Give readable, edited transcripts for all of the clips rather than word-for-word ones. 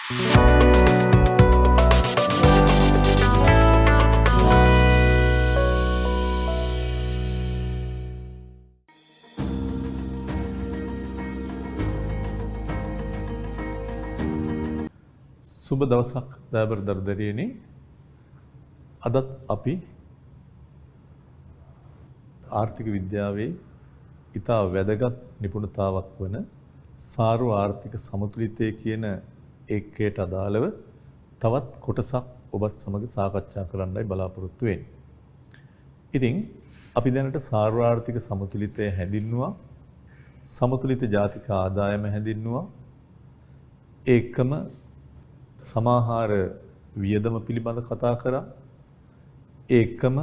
සුබ දවසක් දයාබර දර්දරියනි. අදත් අපි ආර්ථික විද්‍යාවේ ඉතා වැදගත් නිපුණතාවක් වන සාර්ව ආර්ථික සමතුලිතය කියන ඒකයට අදාළව තවත් කොටසක් ඔබත් සමග සාකච්ඡා කරන්නයි බලාපොරොත්තු වෙන්නේ. ඉතින් අපි දැනට සාර්ව ආර්ථික සමතුලිතය හැඳින්නුවා, සමතුලිත ජාතික ආදායම හැඳින්නුවා, ඒකම සමාහාර වියදම පිළිබඳ කතා කරා, ඒකම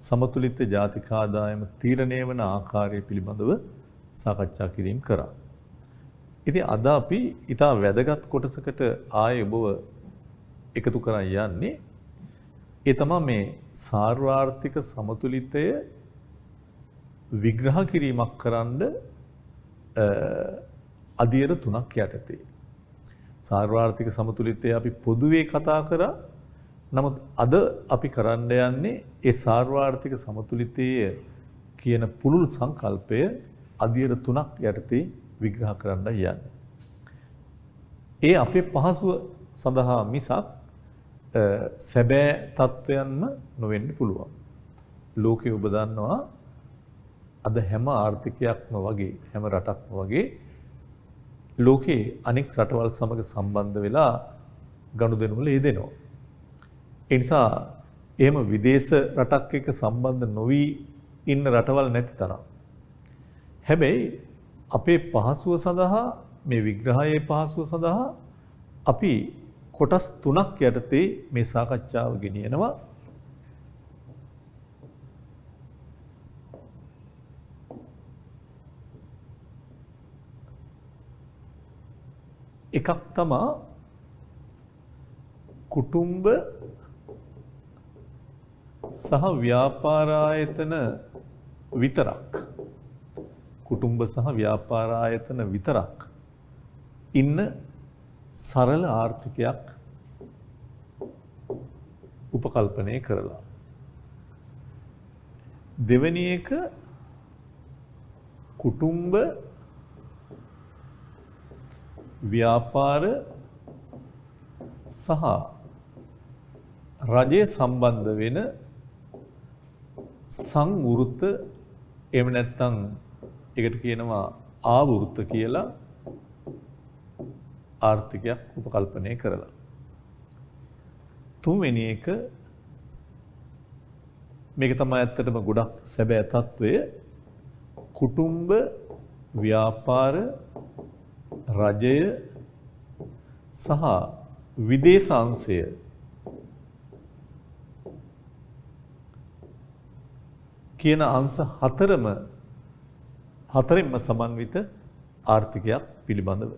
සමතුලිත ජාතික ආදායම තීරණය වන ආකාරය පිළිබඳව සාකච්ඡා කිරීම කරා. ඉතින් අද අපි ඊටා වැදගත් කොටසකට ආයේ ඔබව එකතු කරන් යන්නේ. ඒ තමයි මේ සාර්වාර්ථික සමතුලිතය විග්‍රහ කිරීමක් කරන්න අධීර තුනක් යටතේ. සාර්වාර්ථික සමතුලිතය අපි පොදුවේ කතා කරා. නමුත් අද අපි කරන්න යන්නේ ඒ සාර්වාර්ථික සමතුලිතය කියන පුළුල් සංකල්පය අධීර තුනක් යටතේ විග්‍රහ කරන්න යන්නේ. ඒ අපේ පහසුව සඳහා මිසක් සැබෑ තත්වයන්ම නොවෙන්න පුළුවන්. ලෝකේ ඔබ දන්නවා අද හැම ආර්ථිකයක්ම වගේ හැම රටක්ම වගේ ලෝකේ අනෙක් රටවල් සමග සම්බන්ධ වෙලා ගනුදෙනු වල යෙදෙනවා. ඒ නිසා එහෙම විදේශ රටක් එක්ක සම්බන්ධ නොවි ඉන්න රටවල් නැති තරම්. හැබැයි අපේ පහසුව සඳහා මේ විග්‍රහයේ පහසුව සඳහා අපි කොටස් තුනක් යටතේ මේ සාකච්ඡාව ගෙනියනවා. එකක් තමයි කුටුම්බ සහ ව්‍යාපාර ආයතන විතරක්. කුටුම්බ සහ ව්‍යාපාර ආයතන විතරක් ඉන්න සරල ආර්ථිකයක් උපකල්පනය කරලා. දෙවෙනි එක කුටුම්බ ව්‍යාපාර සහ රජය සම්බන්ධ වෙන සංවෘත එහෙම නැත්නම් ඒකට කියනවා ආවෘත කියලා ආර්ථිකයක් උපකල්පනය කරලා. තුන්වෙනි එක මේක තමයි ඇත්තටම ගොඩක් සැබෑ తত্ত্বය. කුටුම්බ ව්‍යාපාර රජය සහ විදේශාංශය කියන අංශ හතරෙන්ම සමන්විත ආර්ථිකයක් පිළිබඳව.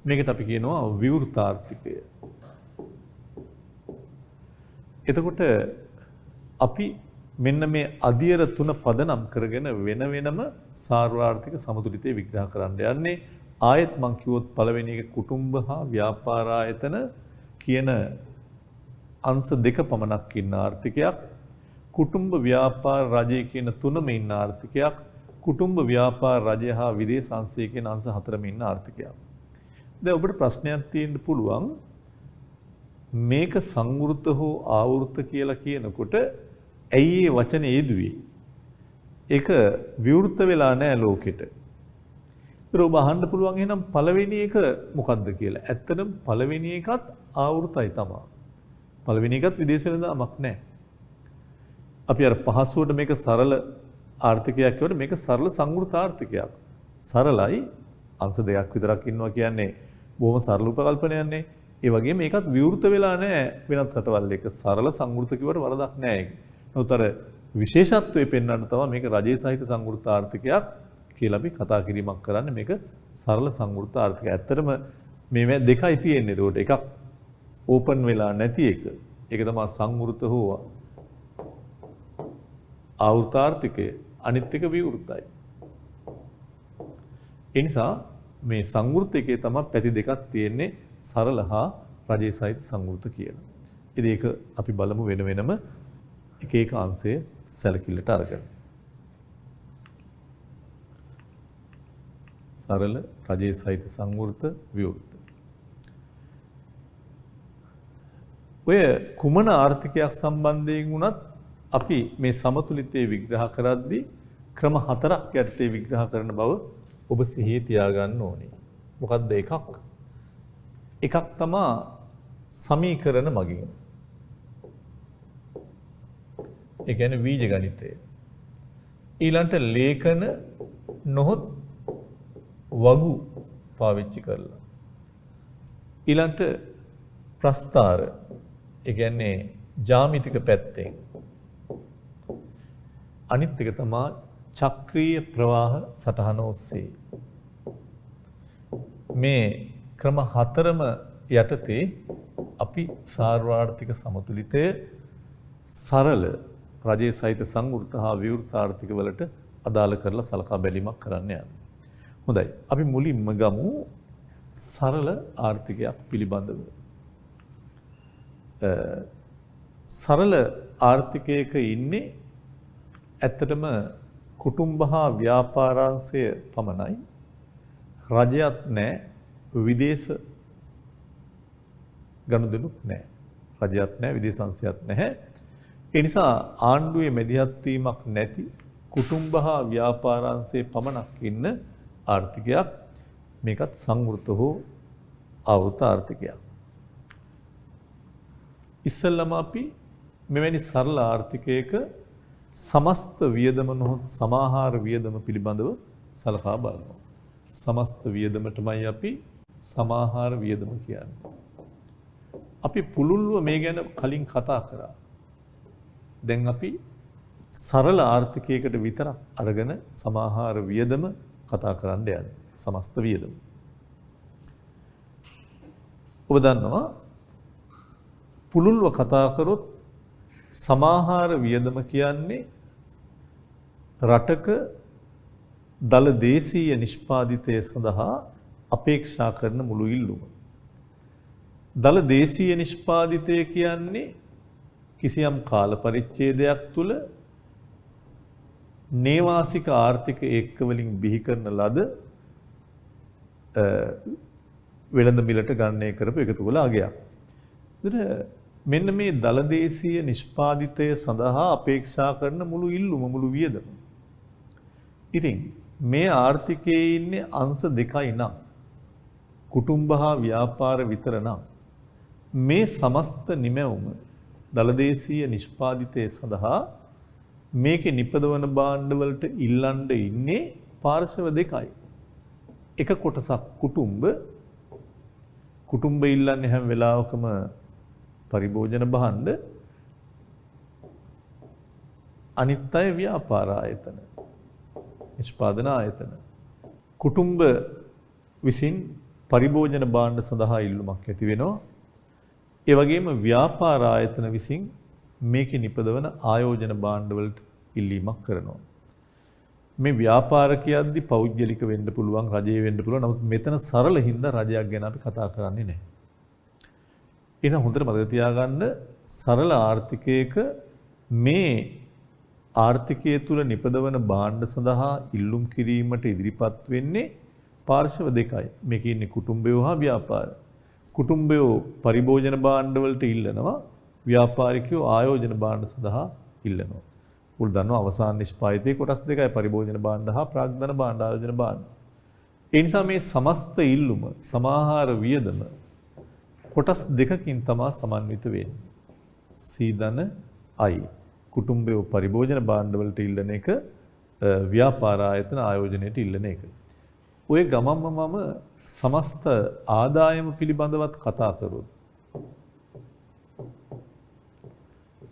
මේකට අපි කියනවා විවෘත ආර්ථිකය. එතකොට අපි මෙන්න මේ අධීර තුන පදනම් කරගෙන වෙන වෙනම සාර්වාර්ථික සමතුලිතය විග්‍රහ කරන්න යන්නේ. ආයෙත් මං කිව්වොත් පළවෙනි එක කුටුම්බ හා ව්‍යාපාර ආයතන කියන අංශ දෙක පමණක් ඉන්න ආර්ථිකයක්. කුටුම්බ ව්‍යාපාර රජය කියන තුනම ඉන්න ආර්ථිකයක්. කුටුම්බ ව්‍යාපාර රජය හා විදේශාංශය කියන අංශ හතරම ඉන්න ආර්ථිකයක්. දැන් ඔබට ප්‍රශ්නයක් තියෙන්න පුළුවන් මේක සංවෘත හෝ ආවෘත කියලා කියනකොට ඇයි මේ වචනේ යෙදුවේ? ඒක විවෘත වෙලා නැහැ ලෝකෙට. ඒක ඔබ අහන්න පුළුවන් එහෙනම් පළවෙනි එක මොකද්ද කියලා. ඇත්තටම පළවෙනි එකත් ආවෘතයි තමයි. පළවෙනි එකත් විදේශ වෙනදාමක් නැහැ. අපි අර පහසුවට මේක සරල ආර්ථිකයක් කියවට මේක සරල සංවෘත ආර්ථිකයක්. සරලයි අංශ දෙකක් විතරක් ඉන්නවා කියන්නේ බොහොම සරල උපකල්පනයක්නේ. ඒ වගේම මේකත් විවෘත වෙලා නැහැ වෙනත් රටවල් එක. සරල සංවෘත කිව්වට වරදක් නැහැ ඒක. නමුත් අර විශේෂත්වයේ පෙන්වන්න තමයි මේක රජයේ සහිත සංවෘත ආර්ථිකයක් කියලා අපි කතා කිරීමක් කරන්නේ. මේක සරල සංවෘත ආර්ථිකය. ඇත්තටම මේ දෙකයි තියෙන්නේ. ඒකට එකක් ඕපන් වෙලා නැති එක. ඒක තමයි සංවෘත හෝ ආවෘත ආර්ථිකය. අනිත් එක විවෘතයි. ඒ නිසා මේ සංවෘත එකේ තමයි පැති දෙකක් තියෙන්නේ සරල හා රජයේ සහිත සංවෘත කියලා. ඉතින් ඒක අපි බලමු වෙන වෙනම එක එක අංශය සැලකිල්ලට අරගෙන. සරල රජයේ සහිත සංවෘත විවෘත. ඔය කුමන ආර්ථිකයක් සම්බන්ධයෙන් වුණත් අපි මේ සමතුලිතය විග්‍රහ කරද්දී ක්‍රම 4ක් යටතේ විග්‍රහ කරන බව ඔබ සිහියේ තියාගන්න ඕනේ. මොකක්ද එකක්? එකක් තමයි සමීකරණ මගින්. ඒ කියන්නේ බීජ ගණිතය. ඊළඟට ලේඛන නොහොත් වගු පාවිච්චි කරලා. ඊළඟට ප්‍රස්තාර ඒ කියන්නේ ජ්‍යාමිතික පැත්තෙන්. අනිත් එක තමයි චක්‍රීය ප්‍රවාහ සටහන ඔස්සේ. මේ ක්‍රම 4ම යටතේ අපි සාර්වාර්ථික සමතුලිතය සරල රජයේ සහිත සංවෘත හා විවෘත ආර්ථික වලට අදාළ කරලා සලකා බැලීමක් කරන්න යනවා. හොඳයි. අපි මුලින්ම ගමු සරල ආර්ථිකයක් පිළිබඳව. සරල ආර්ථිකයක ඉන්නේ ඇත්තටම කුටුම්බ හා ව්‍යාපාරාංශය පමණයි. රජයක් නැහැ, විදේශ ගනුදෙනුත් නැහැ. රජයක් නැහැ, විදේශ අංශයක් නැහැ. ඒ නිසා ආණ්ඩුවේ මැදිහත් වීමක් නැති කුටුම්බ හා ව්‍යාපාරාංශයේ පමණක් ඉන්න ආර්ථිකයක්. මේකත් සංවෘත හෝ ආවෘත ආර්ථිකයක්. ඉස්සෙල්ලාම අපි මෙවැනි සරල ආර්ථිකයක සමස්ත වියදම නොහොත් සමාහාර වියදම පිළිබඳව සලකා බලනවා. සමස්ත වියදමටමයි අපි සමාහාර වියදම කියන්නේ. අපි පුළුල්ව මේ ගැන කලින් කතා කරා. දැන් අපි සරල ආර්ථිකයකට විතරක් අරගෙන සමාහාර වියදම කතා කරන්න යන්නේ. සමස්ත වියදම. ඔබ දන්නවා පුළුල්ව කතා කරොත් සමාහාර වියදම කියන්නේ රටක දල දේශීය නිෂ්පාදිතය සඳහා අපේක්ෂා කරන මුළු ඉල්ලුම. දල දේශීය නිෂ්පාදිතය කියන්නේ කිසියම් කාල පරිච්ඡේදයක් තුළ නේවාසික ආර්ථික ඒක්ක වලින් බිහි කරන ලද වෙළඳ මිලට ගණනය කරපු එකතු වල අගයක්. මෙන්න මේ දලදේශීය නිෂ්පාදිතය සඳහා අපේක්ෂා කරන මුළු ඉල්ලුම මුළු වියදම. ඉතින් මේ ආර්ථිකයේ ඉන්නේ අංශ දෙකයි නම් කුටුම්බ හා ව්‍යාපාර විතර නම් මේ සමස්ත නිමැවුම දලදේශීය නිෂ්පාදිතය සඳහා මේකේ නිපදවන භාණ්ඩ වලට ඉල්ලන්න ඉන්නේ පාර්ශව දෙකයි. එක කොටසක් කුටුම්බ ඉල්ලන්නේ හැම වෙලාවකම පරිභෝජන භාණ්ඩ, අනිත් අය ව්‍යාපාර ආයතන, නිෂ්පාදන ආයතන. කුටුම්බ විසින් පරිභෝජන භාණ්ඩ සඳහා ඉල්ලුමක් ඇති වෙනවා. ඒ වගේම ව්‍යාපාර ආයතන විසින් මේකේ නිපදවන ආයෝජන භාණ්ඩ වලට ඉල්ලීමක් කරනවා. මේ ව්‍යාපාර කියද්දි පෞද්ගලික වෙන්න පුළුවන්, රජයේ වෙන්න පුළුවන්. නමුත් මෙතන සරල හින්දා රජයක් ගැන අපි කතා කරන්නේ නැහැ. එහෙනම් හොඳට මතක තියාගන්න සරල ආර්ථිකයක මේ ආර්ථිකය තුල නිපදවන භාණ්ඩ සඳහා ඉල්ලුම් කිරීමට ඉදිරිපත් වෙන්නේ පාර්ශව දෙකයි. මේකේ ඉන්නේ කුටුම්බයෝ හා ව්‍යාපාර. කුටුම්බයෝ පරිභෝජන භාණ්ඩ වලට ඉල්ලනවා, ව්‍යාපාරිකයෝ ආයෝජන භාණ්ඩ සඳහා ඉල්ලනවා. උල් දන්නවා අවසාන නිෂ්පාදිතයේ කොටස් දෙකයි, පරිභෝජන භාණ්ඩ හා ප්‍රාග්ධන භාණ්ඩ, ආයෝජන භාණ්ඩ. ඒ නිසා මේ සමස්ත ඉල්ලුම සමාහාර වියදම කොටස් දෙකකින් තමයි සමන්විත වෙන්නේ. සීදන අයි කුටුම්බයෝ පරිභෝජන භාණ්ඩ වලට ඉල්ලන එක, ව්‍යාපාර ආයතන ආයෝජනයට ඉල්ලන එක. ඔය ගමම්ම මම සමස්ත ආදායම පිළිබඳවත් කතා කරොත්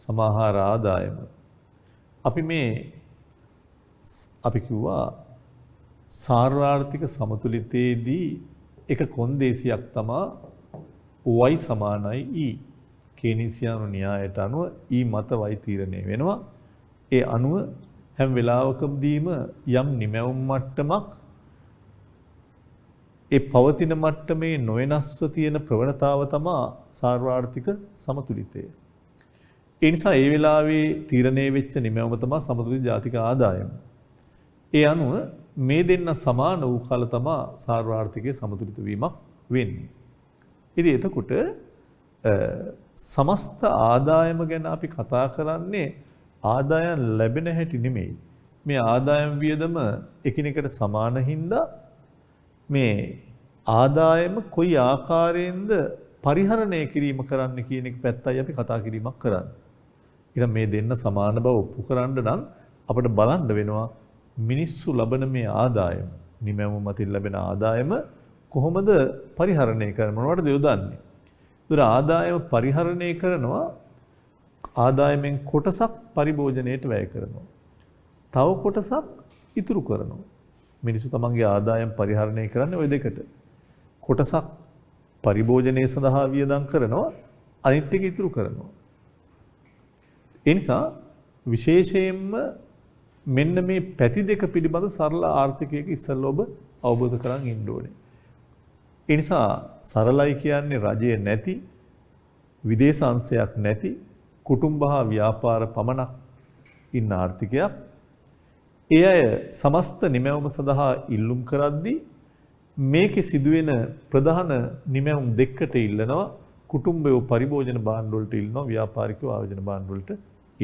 සමාහාර ආදායම අපි කිව්වා සාර්වාර්ථික සමතුලිතයේදී එක කොන්දේසියක් තමයි y සමානයි e. කේනීසියානු න්‍යායට අනුව e මත y තීරණය වෙනවා. ඒ අනුව හැම වෙලාවකදීම යම් නිමැවුම් මට්ටමක් ඒ පවතින මට්ටමේ නොවෙනස්ව තියෙන ප්‍රවණතාව තමයි සාර්වාර්ථික සමතුලිතය. ඒ නිසා ඒ වෙලාවේ තීරණය වෙච්ච නිමැවුම තමයි සමතුලිත ජාතික ආදායම. ඒ අනුව මේ දෙන්න සමාන වූ කල තමයි සාර්වාර්ථිකයේ සමතුලිත වීමක් වෙන්නේ. ඉතින් එතකොට සමස්ත ආදායම ගැන අපි කතා කරන්නේ ආදායම් ලැබෙන හැටි නෙමෙයි. මේ ආදායම් වියදම එකිනෙකට සමාන හින්දා මේ ආදායම කොයි ආකාරයෙන්ද පරිහරණය කිරීම කරන්න කියන එක පැත්තයි අපි කතා කිරීමක් කරන්නේ. ඊට මේ දෙන්න සමාන බව ඔප්පු කරන්න නම් අපිට බලන්න වෙනවා මිනිස්සු ලබන මේ ආදායම, නිමැවුම මතින් ලැබෙන ආදායම කොහොමද පරිහරණය කරන්නේ, මොනවටද යොදන්නේ? ඒතර ආදායම පරිහරණය කරනවා ආදායමෙන් කොටසක් පරිභෝජනයට වැය කරනවා. තව කොටසක් ඉතුරු කරනවා. මිනිස්සු තමන්ගේ ආදායම් පරිහරණය කරන්නේ ওই දෙකට. කොටසක් පරිභෝජනයේ සඳහා වියදම් කරනවා, අනිත් ටික ඉතුරු කරනවා. ඒ නිසා විශේෂයෙන්ම මෙන්න මේ පැති දෙක පිළිබඳ සරල ආර්ථිකයක ඉස්සෙල්ලා ඔබ අවබෝධ කරගන්න ඉන්න ඕනේ. ඒ නිසා සරලයි කියන්නේ රජය නැති, විදේශ අංශයක් නැති, කුටුම්බ හා ව්‍යාපාර පමණක් ඉන්න ආර්ථිකයක්. ඒ අය සමස්ත නිමැවුම සඳහා ඉල්ලුම් කරද්දී මේකේ සිදුවෙන ප්‍රධාන නිමැවුම් දෙකට ඉල්ලනවා. කුටුම්බයෝ පරිභෝජන භාණ්ඩ වලට ඉල්ලනවා, ව්‍යාපාරිකයෝ ආයෝජන භාණ්ඩ වලට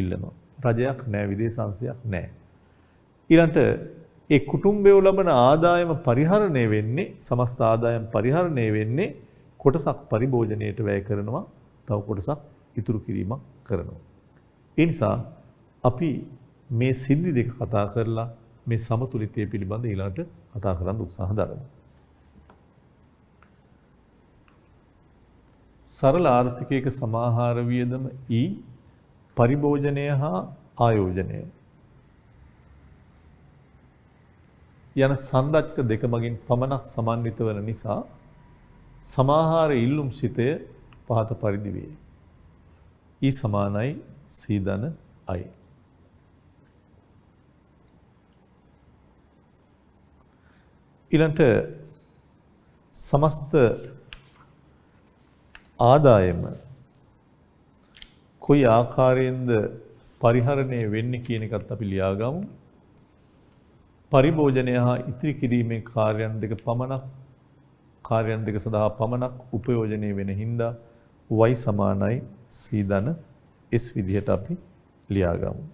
ඉල්ලනවා. රජයක් නැහැ, විදේශ අංශයක් නැහැ. ඊළඟට ඒ කුටුම්බයෝ ලබන ආදායම පරිහරණය වෙන්නේ, සමස්ත ආදායම් පරිහරණය වෙන්නේ කොටසක් පරිභෝජනයට වැය කරනවා, තව කොටසක් ඉතුරු කිරීමක් කරනවා. ඒ නිසා අපි මේ සිද්ධි දෙක කතා කරලා මේ සමතුලිතය පිළිබඳ ඊළඟට කතා කරන්න උත්සාහ දරමු. සරල ආර්ථිකයක සමාහාර වියදම E පරිභෝජනය හා ආයෝජනය යන සංරචක දෙක මගින් පමණක් සමන්විත වන නිසා සමාහාර ඉල්ලුම් සිතය පහත පරිදි වේ. E සමානයි C ධන I. ඊළඟට සමස්ත ආදායම කොයි ආකාරයෙන්ද පරිහරණය වෙන්නේ කියන එකත් අපි ලියාගමු. පරිභෝජනය හා ඉතිරි කිරීමේ කාර්යයන් දෙක සඳහා පමණක් උපයෝජනය වෙන හින්දා y සමානයි c ධන s විදිහට අපි ලියාගමු.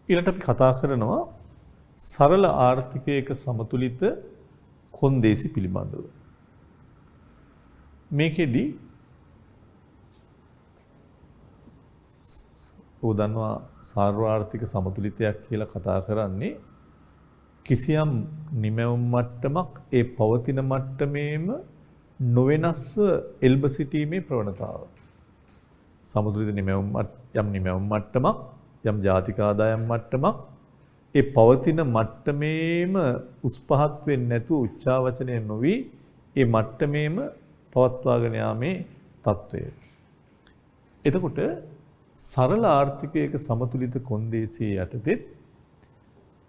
ඊළඟට අපි කතා කරනවා සරල ආර්ථිකයක සමතුලිත කොන්දේසි පිළිබඳව. මේකෙදි උදන්වා සාර්වාර්ථික සමතුලිතයක් කියලා කතා කරන්නේ කිසියම් නිමැවුම් මට්ටමක් ඒ පවතින මට්ටමේම නොවෙනස්ව එල්බ සිටීමේ ප්‍රවණතාව. සමතුලිත නිමැවුම් මට්ටමක් යම් ජාතික ආදායම් මට්ටමක් ඒ පවතින මට්ටමේම උස් පහත් වෙන්නේ නැතුව උච්චාවචනය නොවි ඒ මට්ටමේම පවත්වාගෙන යාමේ తত্ত্বය. එතකොට සරල ආර්ථිකයක සමතුලිත කොන්දේසියේ යටතේ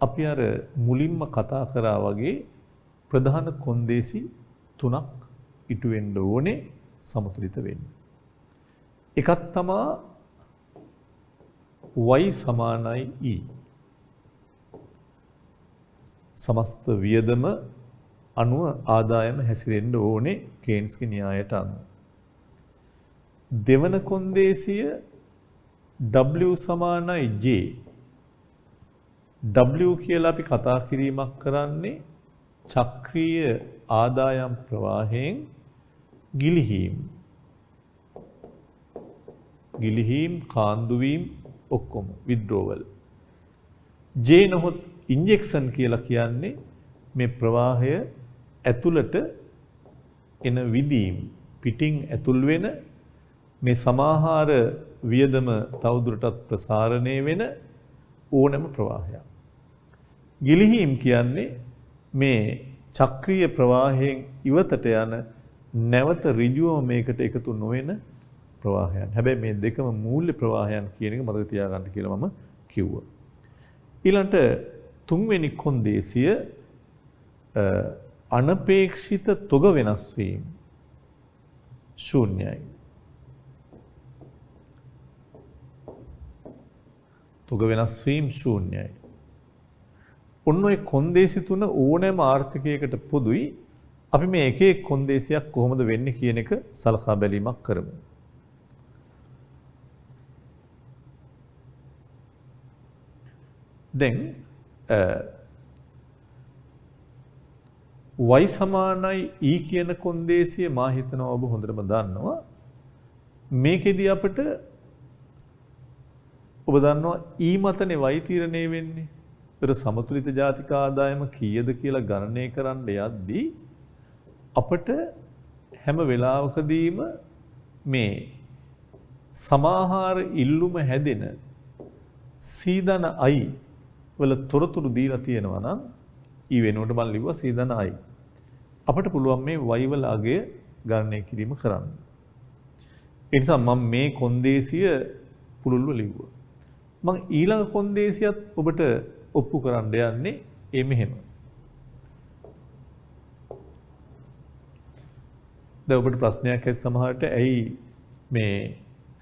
අපි අර මුලින්ම කතා කරා වගේ ප්‍රධාන කොන්දේසි තුනක් ඉටු වෙන්න ඕනේ සමතුලිත වෙන්න. එකක් තමයි y සමානයි E. සමස්ත වියදම අනුව ආදායම හැසිරෙන්න ඕනේ කේන්ස්ගේ න්‍යායට අනුව. දෙවන කොන්දේසිය W සමානයි J. W කියලා අපි කතා කිරීමක් කරන්නේ චක්‍රීය ආදායම් ප්‍රවාහයෙන් ගිලිහීම් කාන්දු වීම ඔක්කොම withdrawal. J නොහොත් injection කියලා කියන්නේ මේ ප්‍රවාහය ඇතුළට එන විදීම් පිටින් ඇතුල් වෙන මේ සමාහාර වියදම තවදුරටත් ප්‍රසාරණය වෙන ඕනෑම ප්‍රවාහයක්. ගිලිහීම් කියන්නේ මේ චක්‍රීය ප්‍රවාහයෙන් ඉවතට යන නැවත ඍජුවම මේකට එකතු නොවන ප්‍රවාහයන්. හැබැයි මේ දෙකම මූල්‍ය ප්‍රවාහයන් කියන එක මතක තියාගන්න කියලා මම කිව්වා. ඊළඟට තුන්වෙනි කොන්දේසිය අනපේක්ෂිත තොග වෙනස් වීම ශූන්‍යයි. තොග වෙනස් වීම ශූන්‍යයි. ඔන්න ඔය කොන්දේසි තුන ඕනෑම ආර්ථිකයකට පොදුයි. අපි මේ එක එක කොන්දේසියක් කොහොමද වෙන්නේ කියන එක සලකා බැලීමක් කරමු. දැන් y සමානයි e කියන කොන්දේසිය මා හිතනවා ඔබ හොඳටම දන්නවා. මේකෙදි අපිට ඔබ දන්නවා e මතනේ y තීරණය වෙන්නේ. ඒතර සමතුලිත ජාතික ආදායම කීයද කියලා ගණනය කරන්න යද්දී අපිට හැම වෙලාවකදීම මේ සමාහාර ඉල්ලුම හැදෙන සීදන i වල තොරතුරු දීලා තියෙනවා නම් e වෙනුවට මම ලිව්වා සීදන i. අපිට පුළුවන් මේ y වල අගය ගණනය කිරීම කරන්න. ඒ නිසා මම මේ කොන්දේසිය පුළුල්ව ලිව්වා. මම ඊළඟ කොන්දේසියත් ඔබට ඔප්පු කරන්න යන්නේ මෙහෙම. දැන් ඔබට ප්‍රශ්නයක් ඇති සමහරට ඇයි මේ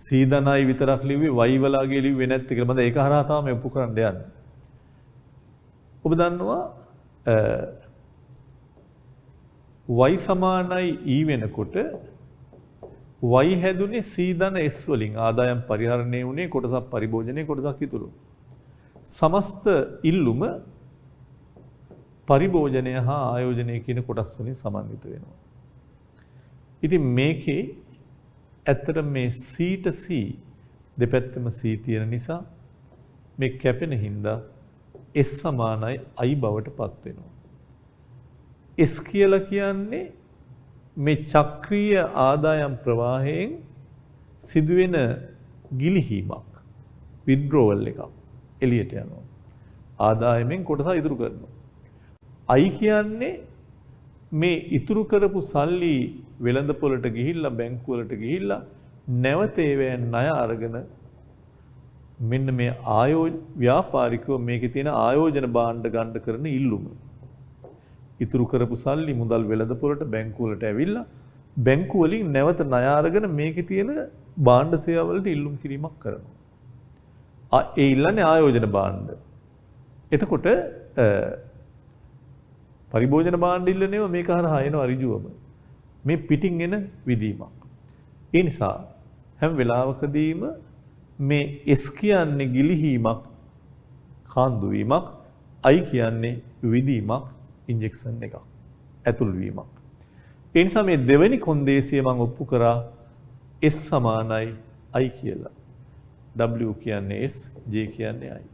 සීදනයි විතරක් ලිව්වේ y වල අගය ලිව්වේ නැත්තේ කියලා. මම ඒක හරහා තමයි ඔප්පු කරන්න යන්නේ. ඔබ දන්නවා y සමානයි e වෙනකොට y හැදුනේ c ධන s වලින් ආදායම් පරිහරණය වුණේ කොටසක් පරිභෝජනයේ කොටසක් ඉතුරු. සමස්ත ඉල්ලුම පරිභෝජනය හා ආයෝජනය කියන කොටස් වලින් සමන්විත වෙනවා. ඉතින් මේකේ ඇත්තට මේ c ට c දෙපැත්තම c තියෙන නිසා මේ කැපෙන හින්දා s සමානයි i බවට පත් වෙනවා. s කියලා කියන්නේ මේ චක්‍රීය ආදායම් ප්‍රවාහයෙන් සිදුවෙන ගිලිහීමක් withdrawal එකක් එළියට යනවා. ආදායමෙන් කොටස ඉතුරු කරනවා. i කියන්නේ මේ ඉතුරු කරපු සල්ලි වෙළඳපොළට ගිහිල්ලා බැංකු වලට ගිහිල්ලා නැවත ඒවෙන් ණය අරගෙන මෙන්න මේ ව්‍යාපාරිකව මේකේ තියෙන ආයෝජන භාණ්ඩ ගන්න කරන ඉල්ලුම. ඉතුරු කරපු සල්ලි මුදල් වෙළඳපොළට බැංකු වලට ඇවිල්ලා බැංකු වලින් නැවත ණය අරගෙන මේකේ තියෙන භාණ්ඩ සේවා වලට ඉල්ලුම් කිරීමක් කරනවා. ඒ ඉල්ලන්නේ ආයෝජන භාණ්ඩ. එතකොට පරිභෝජන භාණ්ඩ ඉල්ලනේම මේක හරහා එනවා ඍජුවම. මේ පිටින් එන විදීමක්. ඒ නිසා හැම වෙලාවකදීම මේ S කියන්නේ ගිලිහීමක්, කාන්දු වීමක්, I කියන්නේ විදීමක්, ඉන්ජෙක්ෂන් එකක්, ඇතුල් වීමක්. ඒ නිසා මේ දෙවෙනි කොන්දේසිය මම ඔප්පු කරා S සමානයි I කියලා. W කියන්නේ S, J කියන්නේ I.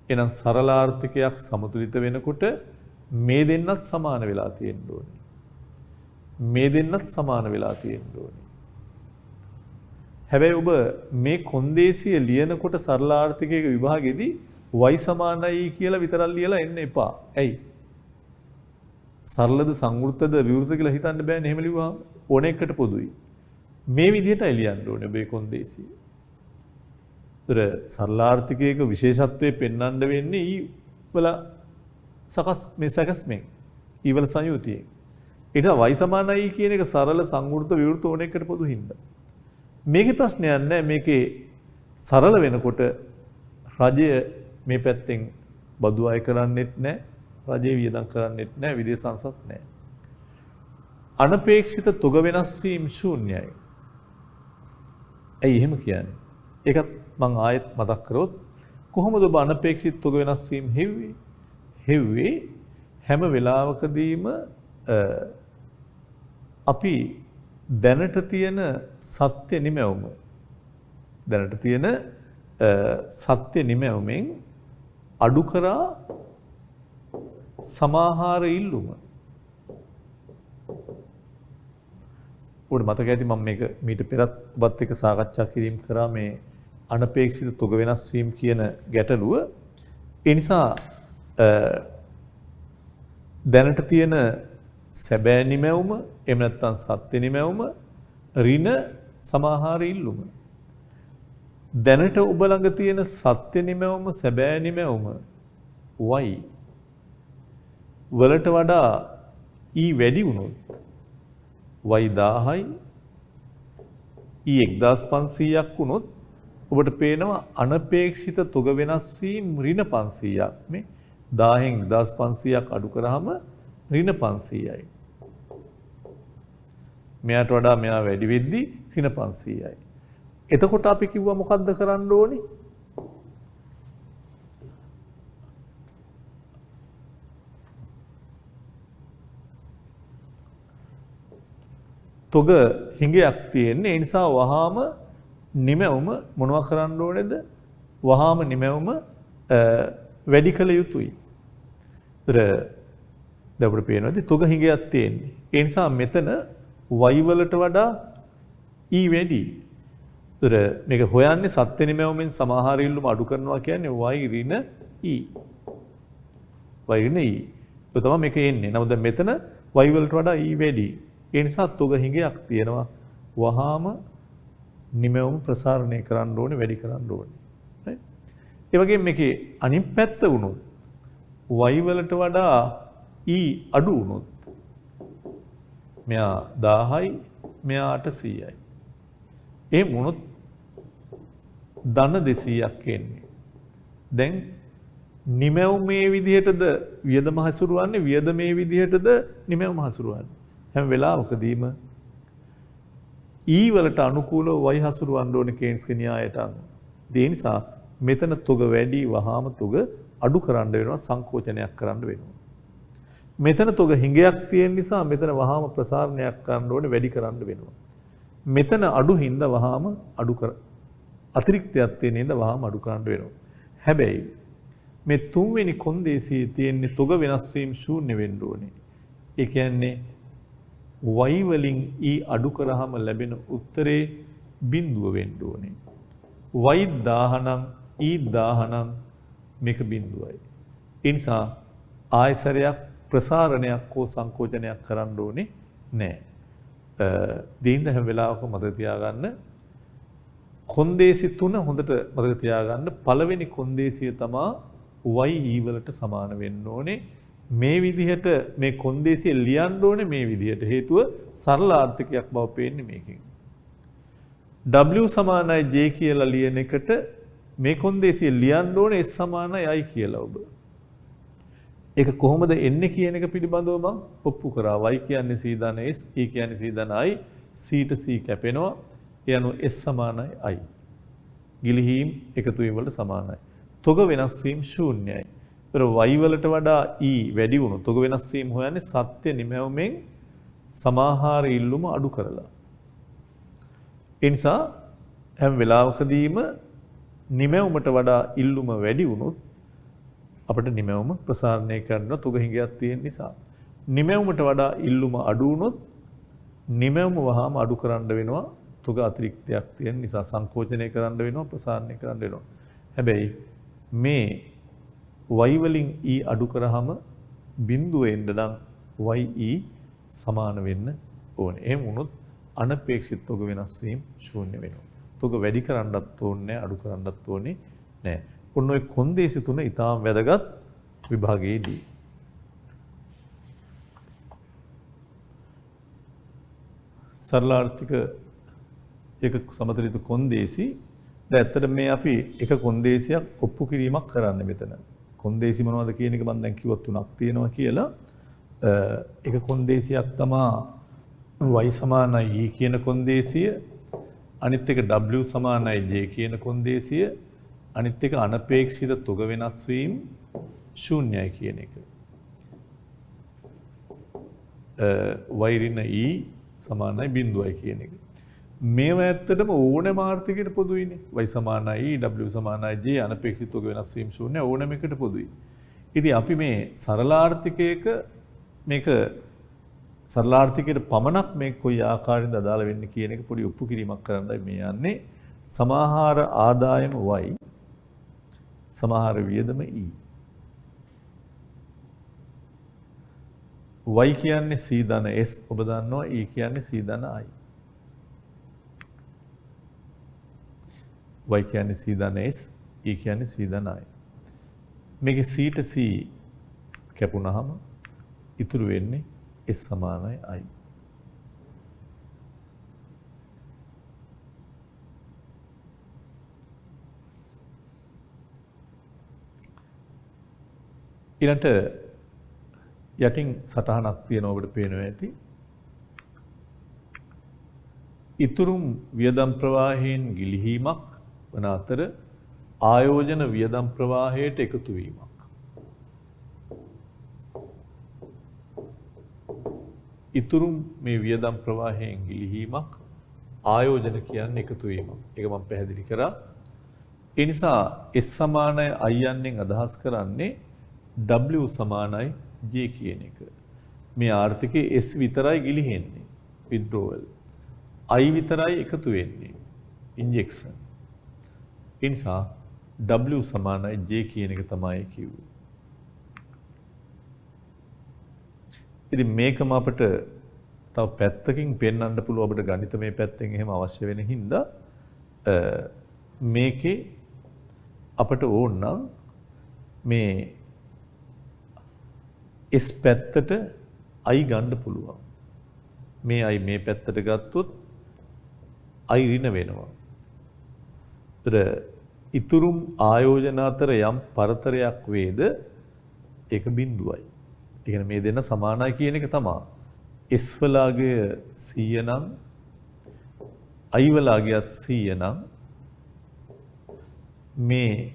එහෙනම් සරල ආර්ථිකයක් සමතුලිත වෙනකොට මේ දෙන්නත් සමාන වෙලා තියෙන්න ඕනේ. මේ දෙන්නත් සමාන වෙලා තියෙන්න ඕනේ. හැබැයි ඔබ මේ කොන්දේසිය ලියනකොට සරල ආර්ථිකයක විභාගෙදී y සමානයි කියලා විතරක් ලියලා එන්න එපා. ඇයි? සරලද සංවෘත්තද විවෘත කියලා හිතන්න බෑනේ එහෙම ලිව්වහම. ඕන එකට පොදුයි. මේ විදිහටයි ලියන්න ඕනේ ඔබේ කොන්දේසිය. ඒතර සරල ආර්ථිකයක විශේෂත්වයේ පෙන්වන්න වෙන්නේ ඊ වල සකස්මෙන් ඊ වල සංයුතියෙන්. ඊට y සමානයි කියන එක සරල සංවෘත විවෘත ඕන එකට පොදු හින්දා. මේකේ ප්‍රශ්නයක් නැහැ. මේකේ සරල වෙනකොට රජය මේ පැත්තෙන් බදු අය කරන්නෙත් නැහැ. රජය වියදම් කරන්නෙත් නැහැ. විදේශ සංසත් නැහැ. අනපේක්ෂිත තොග වෙනස් වීම ශූන්‍යයි. ඇයි එහෙම කියන්නේ? ඒකත් මම ආයෙත් මතක් කරොත් කොහොමද ඔබ අනපේක්ෂිත තොග වෙනස් වීම හෙව්වේ? හෙව්වේ හැම වෙලාවකදීම අපි දැනට තියෙන සත්‍ය නිමැවුම දැනට තියෙන සත්‍ය නිමැවුමෙන් අඩු කරා සමාහාර ඉල්ලුම ඔබට මතක ඇති මම මේක මීට පෙරත් ඔබත් එක්ක සාකච්ඡා කිරීම කරා මේ අනපේක්ෂිත තොග වෙනස් වීම කියන ගැටලුව. ඒ නිසා දැනට තියෙන සැබෑ නිමැවුම එහෙම නැත්නම් සත්‍ය නිමැවුම ඍණ සමාහාර ඉල්ලුම. දැනට ඔබ ළඟ තියෙන සත්‍ය නිමැවුම සැබෑ නිමැවුම y වලට වඩා e වැඩි වුණොත් y 1000යි e 1500ක් වුණොත් ඔබට පේනවා අනපේක්ෂිත තොග වෙනස් වීම ඍණ 500ක්. මේ 1000න් 1500ක් අඩු කරාම ඍණ 500යි. මෙයාට වඩා මෙයා වැඩි වෙද්දි ඍණ 500යි. එතකොට අපි කිව්වා මොකද්ද කරන්න ඕනේ? තොග හිඟයක් තියෙන්නේ. ඒ නිසා වහාම නිමැවුම මොනවා කරන්න ඕනේද? වහාම නිමැවුම වැඩි කළ යුතුයි. දැන් අපිට පේනවාද තොග හිඟයක් තියෙන්නේ. ඒ නිසා මෙතන y වලට වඩා e වැඩි. මේක හොයන්නේ සත්‍ය නිමැවුමෙන් සමාහාර ඉල්ලුම අඩු කරනවා කියන්නේ y ඍණ e. y ඍණ e. ඒක තමයි මේක එන්නේ. නමුත් දැන් මෙතන y වලට වඩා e වැඩි. ඒ නිසා තොග හිඟයක් තියෙනවා. වහාම නිමැවුම ප්‍රසාරණය කරන්න ඕනේ, වැඩි කරන්න ඕනේ. right? ඒ වගේම මේකේ අනිත් පැත්ත වුණොත් y වලට වඩා e අඩු වුණොත් මෙයා 1000යි, මෙයා 800යි. ඒ වුණොත් ධන 200ක් එන්නේ. දැන් නිමැවුමේ විදිහටද වියදම හසුරුවන්නේ, වියදමේ විදිහටද නිමැවුම හසුරුවන්නේ. හැම වෙලාවකදීම E වලට අනුකූලව y හසුරුවන්න ඕනේ කේන්ස්ගේ න්‍යායට අනුව. ඒ නිසා මෙතන තොග වැඩි වහාම තොග අඩු කරන්න වෙනවා, සංකෝචනයක් කරන්න වෙනවා. මෙතන තොග හිඟයක් තියෙන නිසා මෙතන වහාම ප්‍රසාරණයක් කරන්න ඕනේ, වැඩි කරන්න වෙනවා. මෙතන අඩු හින්දා වහාම අඩු කර අතිරික්තයක් තියෙන හින්දා වහාම අඩු කරන්න වෙනවා. හැබැයි මේ තුන්වෙනි කොන්දේසියේ තියෙන තොග වෙනස් වීම ශූන්‍ය වෙන්න ඕනේ. ඒ කියන්නේ y වලින් e අඩු කරාම ලැබෙන උත්තරේ බිඳුව වෙන්න ඕනේ. y 1000 නම් e 1000 නම් මේක බිඳුවයි. ඒ නිසා ආයසරයක් ප්‍රසාරණයක් හෝ සංකෝචනයක් කරන්න ඕනේ නැහැ. දීන්ද හැම වෙලාවකම මතක තියාගන්න කොන්දේසි තුන හොඳට මතක තියාගන්න. පළවෙනි කොන්දේසිය තමයි y e වලට සමාන වෙන්න ඕනේ. මේ විදිහට මේ කොන්දේසිය ලියන්න ඕනේ මේ විදිහට. හේතුව සරල ආර්ථිකයක් බව පේන්නේ මේකෙන්. w සමානයි j කියලා ලියන එකට මේ කොන්දේසිය ලියන්න ඕනේ s සමානයි i කියලා ඔබ. ඒක කොහොමද එන්නේ කියන එක පිළිබඳව මම ඔප්පු කරා. y කියන්නේ c ධන s, e කියන්නේ c ධන i, c ට c කැපෙනවා. ඒ අනුව s සමානයි i. ගිලිහීම් එකතු වීම වලට සමානයි. තොග වෙනස් වීම ශූන්‍යයි. ඒතර y වලට වඩා e වැඩි වුණොත් තොග වෙනස් වීම හොයන්නේ සත්‍ය නිමැවුමෙන් සමාහාර ඉල්ලුම අඩු කරලා. ඒ නිසා හැම වෙලාවකදීම නිමැවුමට වඩා ඉල්ලුම වැඩි වුණොත් අපිට නිමැවුම ප්‍රසාරණය කරන්න තොග හිඟයක් තියෙන නිසා. නිමැවුමට වඩා ඉල්ලුම අඩු වුණොත් නිමැවුම වහාම අඩු කරන්න වෙනවා. තොග අතිරික්තයක් තියෙන නිසා සංකෝචනය කරන්න වෙනවා, ප්‍රසාරණය කරන්න වෙනවා. හැබැයි මේ y වලින් e අඩු කරාම බිඳුව එන්න නම් y e සමාන වෙන්න ඕනේ. එහෙම වුණොත් අනපේක්ෂිත තොග වෙනස් වීම ශූන්‍ය වෙනවා. තොග වැඩි කරන්නත් ඕනේ, අඩු කරන්නත් ඕනේ නැහැ. ඔන්න ඔය කොන්දේසි තුන ඊටාම් වැදගත් විභාගයේදී. සරල ආර්ථික එක සමතලිත කොන්දේසි. දැන් ඇත්තට මේ අපි එක කොන්දේසියක් ඔප්පු කිරීමක් කරන්න මෙතන. කොන්දේසි මොනවද කියන එක මම දැන් කිව්වා තුනක් තියෙනවා කියලා. එක කොන්දේසියක් තමයි y සමානයි e කියන කොන්දේසිය. අනිත් එක w සමානයි j කියන කොන්දේසිය. අනිත් එක අනපේක්ෂිත තොග වෙනස් වීම ශූන්‍යයි කියන එක. y ඍණ e සමානයි බිඳුවයි කියන එක. මේව ඇත්තටම ඕනෑම ආර්ථිකයකට පොදුයිනේ. y සමානයි e, w සමානයි j, අනපේක්ෂිත තොග වෙනස් වීම ශූන්‍ය ඕනෑම එකකට පොදුයි. ඉතින් අපි මේ සරල ආර්ථිකයක මේක සරලාර්ථිකයට පමණක් මේ කොයි ආකාරයෙන්ද අදාළ වෙන්නේ කියන එක පොඩි ඔප්පු කිරීමක් කරන්නයි මේ යන්නේ. සමාහාර ආදායම y සමාහාර වියදම e. y කියන්නේ c ධන s ඔබ දන්නවා, e කියන්නේ c ධන i. y කියන්නේ c ධන s, e කියන්නේ c ධන i. මේකේ c ට c කැපුණාම ඉතුරු වෙන්නේ s සමානයි i. ඊළඟට යටින් සටහනක් තියෙනවා ඔබට පේනවා ඇති. ඉතුරුම් වියදම් ප්‍රවාහයෙන් ගිලිහීමක් වන අතර ආයෝජන වියදම් ප්‍රවාහයට එකතු වීමක්. ඉතුරුම් මේ වියදම් ප්‍රවාහයෙන් ගිලිහීමක්, ආයෝජන කියන්නේ එකතු වීමක්. ඒක මම පැහැදිලි කරා. ඒ නිසා S සමානයි I යන්නෙන් අදහස් කරන්නේ W සමානයි J කියන එක. මේ ආර්ථිකයේ S විතරයි ගිලිහෙන්නේ withdrawal. I විතරයි එකතු වෙන්නේ injection. ඒ නිසා W සමානයි J කියන එක තමයි කිව්වේ. ඉතින් මේකම අපිට තව පැත්තකින් පෙන්වන්න පුළුවන් අපිට ගණිතමය පැත්තෙන් එහෙම අවශ්‍ය වෙන හින්දා මේකේ අපිට ඕන නම් මේ S පැත්තට I ගන්න පුළුවන්. මේ I මේ පැත්තට ගත්තොත් I ඍණ වෙනවා. ඒතර ඉතුරුම් ආයෝජන අතර යම් පරතරයක් වේද ඒක බිඳුවයි. ඒ කියන්නේ මේ දෙන්න සමානයි කියන එක තමයි. S වලාගේ 100 නම් I වලාගේත් 100 නම් මේ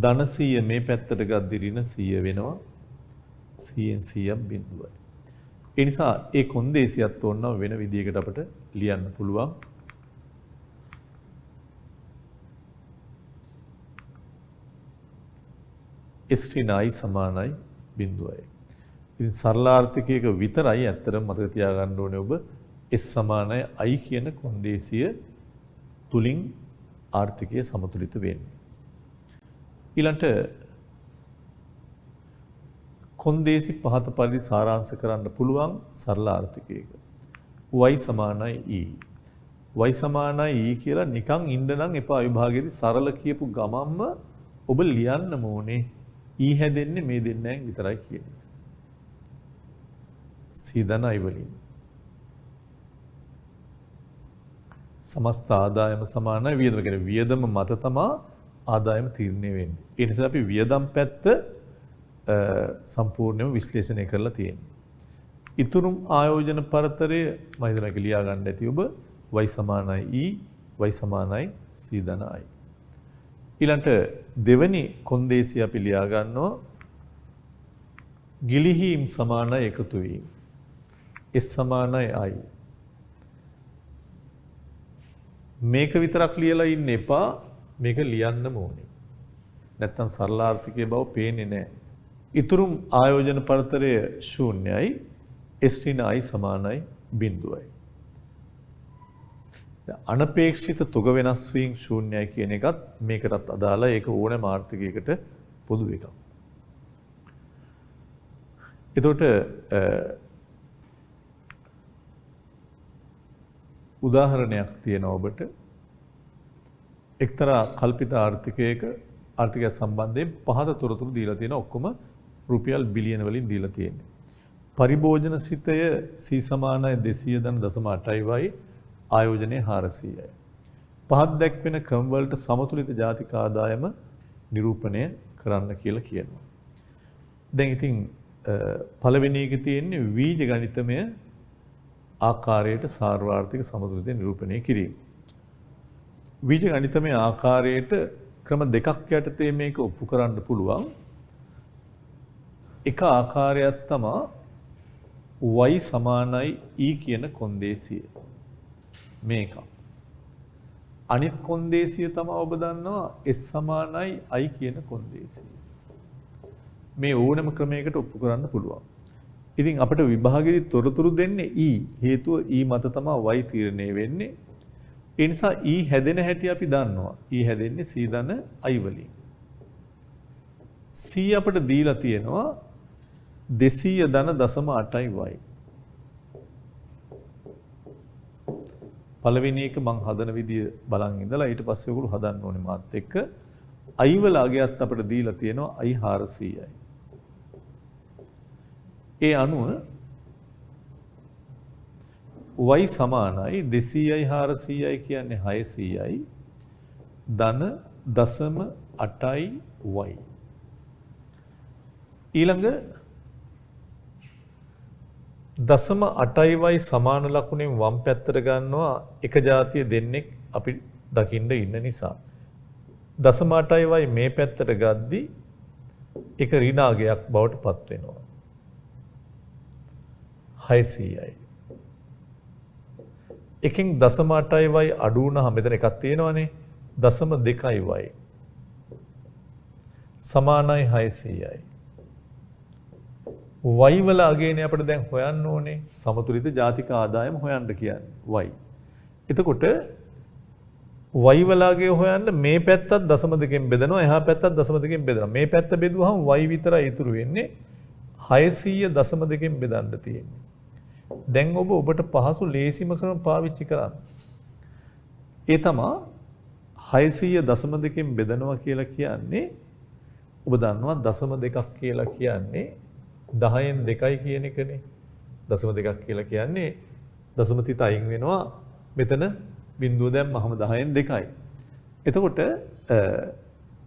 ධන 100 මේ පැත්තට ගද්දි ඍණ 100 වෙනවා. 100න් 100ක් බිඳුවයි. ඒ නිසා ඒ කොන්දේසියත් ඕනනම් වෙන විදිහකට අපිට ලියන්න පුළුවන්. S ඍණ I සමානයි බිඳුවයි. ඉතින් සරලාර්ථකයක විතරයි ඇත්තටම මතක තියාගන්න ඕනේ ඔබ S සමානයි I කියන කොන්දේසිය තුලින් ආර්ථිකය සමතුලිත වෙන්නේ. ඊළඟට කොන්දේසි පහත පරිදි සාරාංශ කරන්න පුළුවන් සරල ආර්ථිකයක. y සමානයි e. y සමානයි e කියලා නිකන් ඉන්න නම් එපා විභාගයේදී සරල කියපු ගමන්ම ඔබ ලියන්න ඕනේ e හැදෙන්නේ මේ දෙන්නෙන් විතරයි කියන එක. c ධන i වලින්. සමස්ත ආදායම සමානයි වියදම. කියන්නේ වියදම මත තමයි ආදායම තීරණය වෙන්නේ. ඒ නිසා අපි වියදම් පැත්ත සම්පූර්ණයෙන්ම විශ්ලේෂණය කරලා තියෙනවා. ඉතුරුම් ආයෝජන පරතරය මම හිතනවා ඒක ලියා ගන්න ඇති ඔබ y සමානයි e, y සමානයි c ධන i. ඊළඟට දෙවෙනි කොන්දේසිය අපි ලියා ගන්නවා ගිලිහීම් සමානයි එකතු වීම. s සමානයි i. මේක විතරක් ලියලා ඉන්න එපා, මේක ලියන්නම ඕනේ. නැත්තම් සරලාර්ථකයේ බව පේන්නේ නැහැ. ඉතුරුම් ආයෝජන පරතරය ශූන්‍යයි. S ඍණ I සමානයි බිඳුවයි. අනපේක්ෂිත තුග වෙනස් වීම ශූන්‍යයි කියන එකත් මේකටත් අදාළයි. ඒක ඕනෑම ආර්ථිකයකට පොදු එකක්. එතකොට උදාහරණයක් තියෙනවා ඔබට. එක්තරා කල්පිත ආර්ථිකයක ආර්ථිකය සම්බන්ධයෙන් පහත තොරතුරු දීලා තියෙන ඔක්කොම රුපියල් බිලියන වලින් දීලා තියෙන්නේ. පරිභෝජන සිතය C සමානයි 200.8යි ආයෝජනයේ 400යි. පහත් දැක්වෙන ක්‍රම වලට සමතුලිත ජාතික ආදායම නිරූපණය කරන්න කියලා කියනවා. දැන් ඉතින් පළවෙනි එකේ තියෙන්නේ වීජ ගණිතමය ආකාරයට සාර්වාර්ථික සමතුලිතය නිරූපණය කිරීම. වීජ ගණිතමය ආකාරයට ක්‍රම දෙකක් යටතේ මේක ඔප්පු කරන්න පුළුවන්. එක ආකාරයක් තමයි y සමානයි e කියන කොන්දේසිය. මේක. අනිත් කොන්දේසිය තමයි ඔබ දන්නවා s සමානයි i කියන කොන්දේසිය. මේ ඕනම ක්‍රමයකට ඔප්පු කරන්න පුළුවන්. ඉතින් අපිට විභාගයේදී තොරතුරු දෙන්නේ E. හේතුව E මත තමයි y තීරණය වෙන්නේ. ඒ නිසා E හැදෙන හැටි අපි දන්නවා. E හැදෙන්නේ C ධන I වලින්. C අපිට දීලා තියෙනවා 200 ධන 0.8y. පළවෙනි එක මං හදන විදිය බලන් ඉඳලා ඊට පස්සේ ඔයගොල්ලෝ හදන්න ඕනේ මාත් එක්ක. I වල අගයත් අපිට දීලා තියෙනවා I 400යි. ඒ අනුව y සමානයි 200යි 400යි කියන්නේ 600යි ධන 0.8y. ඊළඟ 0.8y සමාන ලකුණෙන් වම් පැත්තට ගන්නවා එක જાතිය දෙන්නෙක් අපි දකින්න ඉන්න නිසා. 0.8y මේ පැත්තට ගද්දි එක ඍණාගයක් බවට පත් වෙනවා. 600යි. එකෙන් 0.8y අඩු වුණාම මෙතන එකක් තියෙනවනේ 0.2y සමානයි 600යි. y වල අගයනේ අපිට දැන් හොයන්න ඕනේ සමතුලිත ජාතික ආදායම හොයන්න කියන්නේ y. එතකොට y වල අගය හොයන්න මේ පැත්තත් 0.2කින් බෙදනවා එහා පැත්තත් 0.2කින් බෙදනවා. මේ පැත්ත බෙදුවහම y විතරයි ඉතුරු වෙන්නේ 600 0.2කින් බෙදන්න තියෙන්නේ. දැන් ඔබට පහසු ලේසිම ක්‍රම පාවිච්චි කරන්න. ඒ තමයි 600 0.2කින් බෙදනවා කියලා කියන්නේ ඔබ දන්නවා 0.2ක් කියලා කියන්නේ 10න් 2යි කියන එකනේ. 0.2ක් කියලා කියන්නේ දශම තිත අයින් වෙනවා. මෙතන බිඳුව දැම්මම 10න් 2යි. එතකොට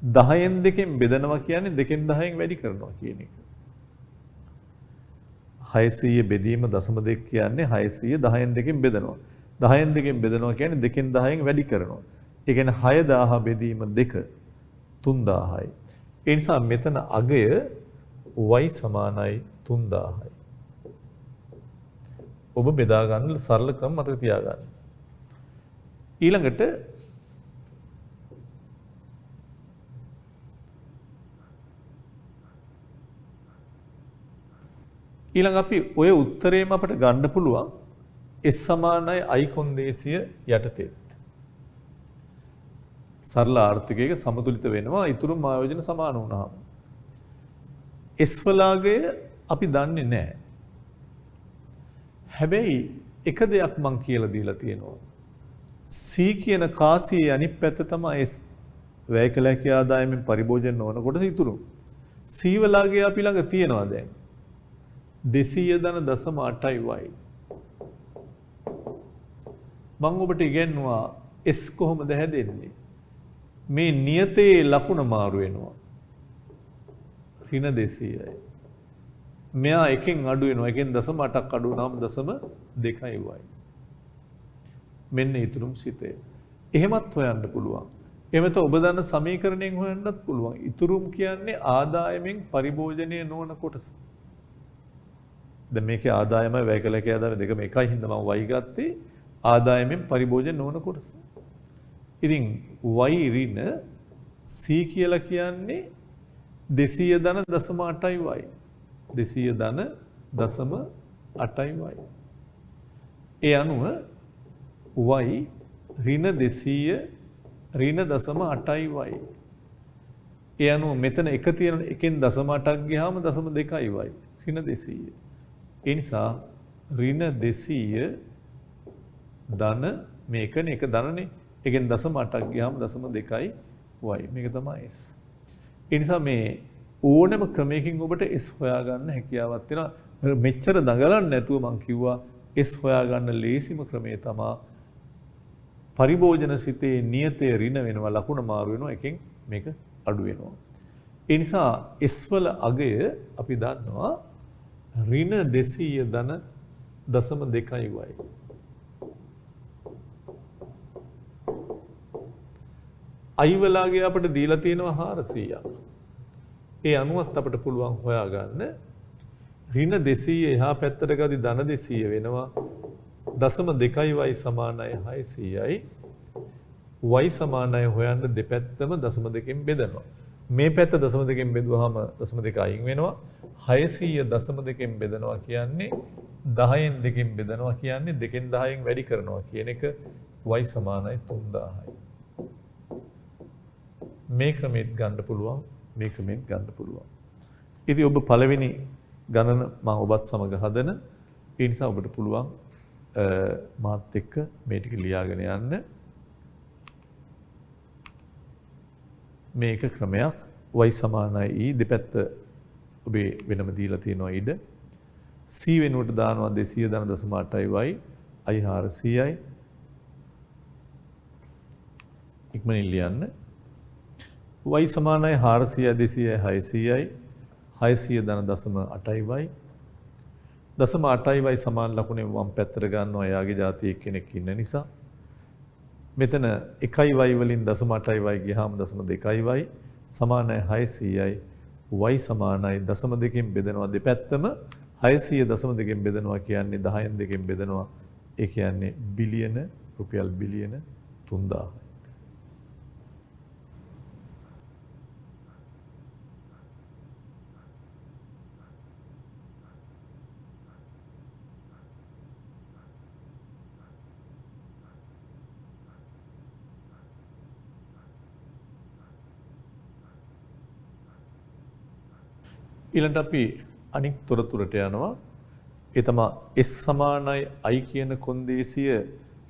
10න් 2කින් බෙදනවා කියන්නේ 2න් 10න් වැඩි කරනවා කියන එක. 600 බෙදීම 0.2 කියන්නේ 600 10න් 2කින් බෙදනවා. 10න් 2කින් බෙදනවා කියන්නේ 2න් 10න් වැඩි කරනවා. ඒ කියන්නේ 6000 බෙදීම 2 3000යි. ඒ නිසා මෙතන අගය y සමානයි 3000යි. ඔබ බෙදා ගන්න සරල ක්‍රම මතක තියාගන්න. ඊළඟට අපි ඔය උත්තරේම අපිට ගන්න පුළුවන් S සමානයි I කොන්දේසිය යටතේ. සරල ආර්ථිකයක සමතුලිත වෙනවා ඊතුරු මායෝජන සමාන වුණාම. S වලාගය අපි දන්නේ නැහැ. හැබැයි එක දෙයක් මං කියලා දීලා තියෙනවා. C කියන කාසියේ අනිත් පැත්ත තමයි S. වැය කළ හැකි ආදායමෙන් පරිභෝජන නොවන කොටස ඉතුරු. C වලාගය අපි ළඟ තියෙනවා දැන්. 200.8y. මම ඔබට ඉගෙනුවා S කොහොමද හැදෙන්නේ? මේ නියතයේ ලකුණ මාරු වෙනවා. ඍණ 200යි. මෙයා එකෙන් අඩු වෙනවා. එකෙන් 0.8ක් අඩු වුණාම 0.2y. මෙන්න ඊතුරුම් සිතේ. එහෙමත් හොයන්න පුළුවන්. එහෙමත් ඔබ දන්න සමීකරණයෙන් හොයන්නත් පුළුවන්. ඊතුරුම් කියන්නේ ආදායමෙන් පරිභෝජනය නොවන කොටස. දැන් මේකේ ආදායමයි වැය කළ හැකි ආදායම දෙකම එකයි හින්දා මම y ගත්තේ ආදායමෙන් පරිභෝජන නොවන කොටස. ඉතින් y ඍණ c කියලා කියන්නේ 200.8y. 200.8y. ඒ අනුව y ඍණ 200 ඍණ 0.8y. ඒ අනුව මෙතන එක තියෙන එකෙන් 0.8ක් ගියාම 0.2y. ඍණ 200. ඒ නිසා ඍණ 200 ධන මේකනේ එක ධනනේ. එකෙන් 0.8ක් ගියාම 0.2y. මේක තමයි S. ඒ නිසා මේ ඕනෑම ක්‍රමයකින් ඔබට S හොයාගන්න හැකියාවක් තියෙනවා. මෙච්චර දඟලන්න නැතුව මම කිව්වා S හොයාගන්න ලේසිම ක්‍රමය තමයි පරිභෝජන සිතේ නියතේ ඍණ වෙනවා ලකුණ මාරු වෙනවා එකෙන් මේක අඩු වෙනවා. ඒ නිසා S වල අගය අපි දන්නවා ඍණ 200 ධන 0.2y. I වලාගේ අපිට දීලා තියෙනවා 400ක්. ඒ අනුවත් අපිට පුළුවන් හොයාගන්න ඍණ 200 එහා පැත්තට ගදී ධන 200 වෙනවා 0.2y සමානයි 600යි. y සමානයි හොයන්න දෙපැත්තම 0.2කින් බෙදනවා. මේ පැත්ත දශම දෙකෙන් බෙදුවාම දශම දෙක අයින් වෙනවා. 600 දශම දෙකෙන් බෙදනවා කියන්නේ 10න් දෙකෙන් බෙදනවා කියන්නේ 2න් 10න් වැඩි කරනවා කියන එක y සමානයි 3000යි. මේ ක්‍රමෙත් ගන්න පුළුවන්, මේ ක්‍රමෙත් ගන්න පුළුවන්. ඉතින් ඔබ පළවෙනි ගණන මම ඔබත් සමග හදන. ඒ නිසා ඔබට පුළුවන් මාත් එක්ක මේ ටික ලියාගෙන යන්න. මේක ක්‍රමයක් y සමානයි e දෙපැත්ත ඔබේ වෙනම දීලා තියෙනවා ඉඩ. c වෙනුවට දානවා 200.8යි y i 400යි. ඉක්මනින් ලියන්න. y සමානයි 400 200 600යි 600.8යි y. දශම 8යි y සමාන ලකුණෙන් වම් පැත්තට ගන්නවා එයාගේ ජාතියේ කෙනෙක් ඉන්න නිසා. මෙතන 1යි y වලින් දශම 8යි y ගියාම දශම 2යි y සමානයි 600යි y සමානයි දශම දෙකෙන් බෙදනවා දෙපැත්තම 600 දශම දෙකෙන් බෙදනවා කියන්නේ 10න් දෙකෙන් බෙදනවා. ඒ කියන්නේ බිලියන රුපියල් බිලියන 3000යි. ඊළඟට අපි අනික් තොරතුරට යනවා. ඒ තමයි S සමානයි I කියන කොන්දේසිය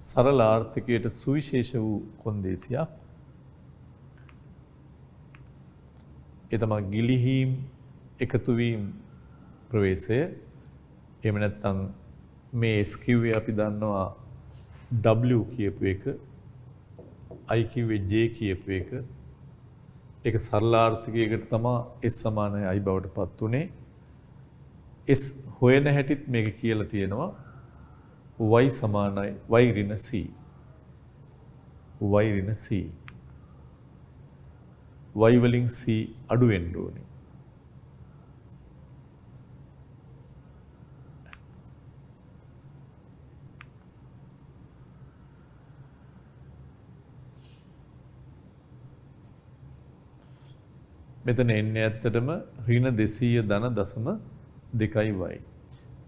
සරල ආර්ථිකයට සුවිශේෂ වූ කොන්දේසියක්. ඒ තමයි ගිලිහීම් එකතු වීම ප්‍රවේශය. එහෙම නැත්නම් මේ S කිව්වේ අපි දන්නවා W කියපු එක, I කිව්වේ J කියපු එක. ඒක සරල ආර්ථිකයකට තමයි S සමානයි I බවට පත් උනේ. S හොයන හැටිත් මේක කියලා තියෙනවා y සමානයි y ඍණ c. y ඍණ c. y වලින් c අඩු වෙන්න ඕනේ. මෙතන එන්නේ ඇත්තටම ඍණ 200 ධන දශම 2යි y.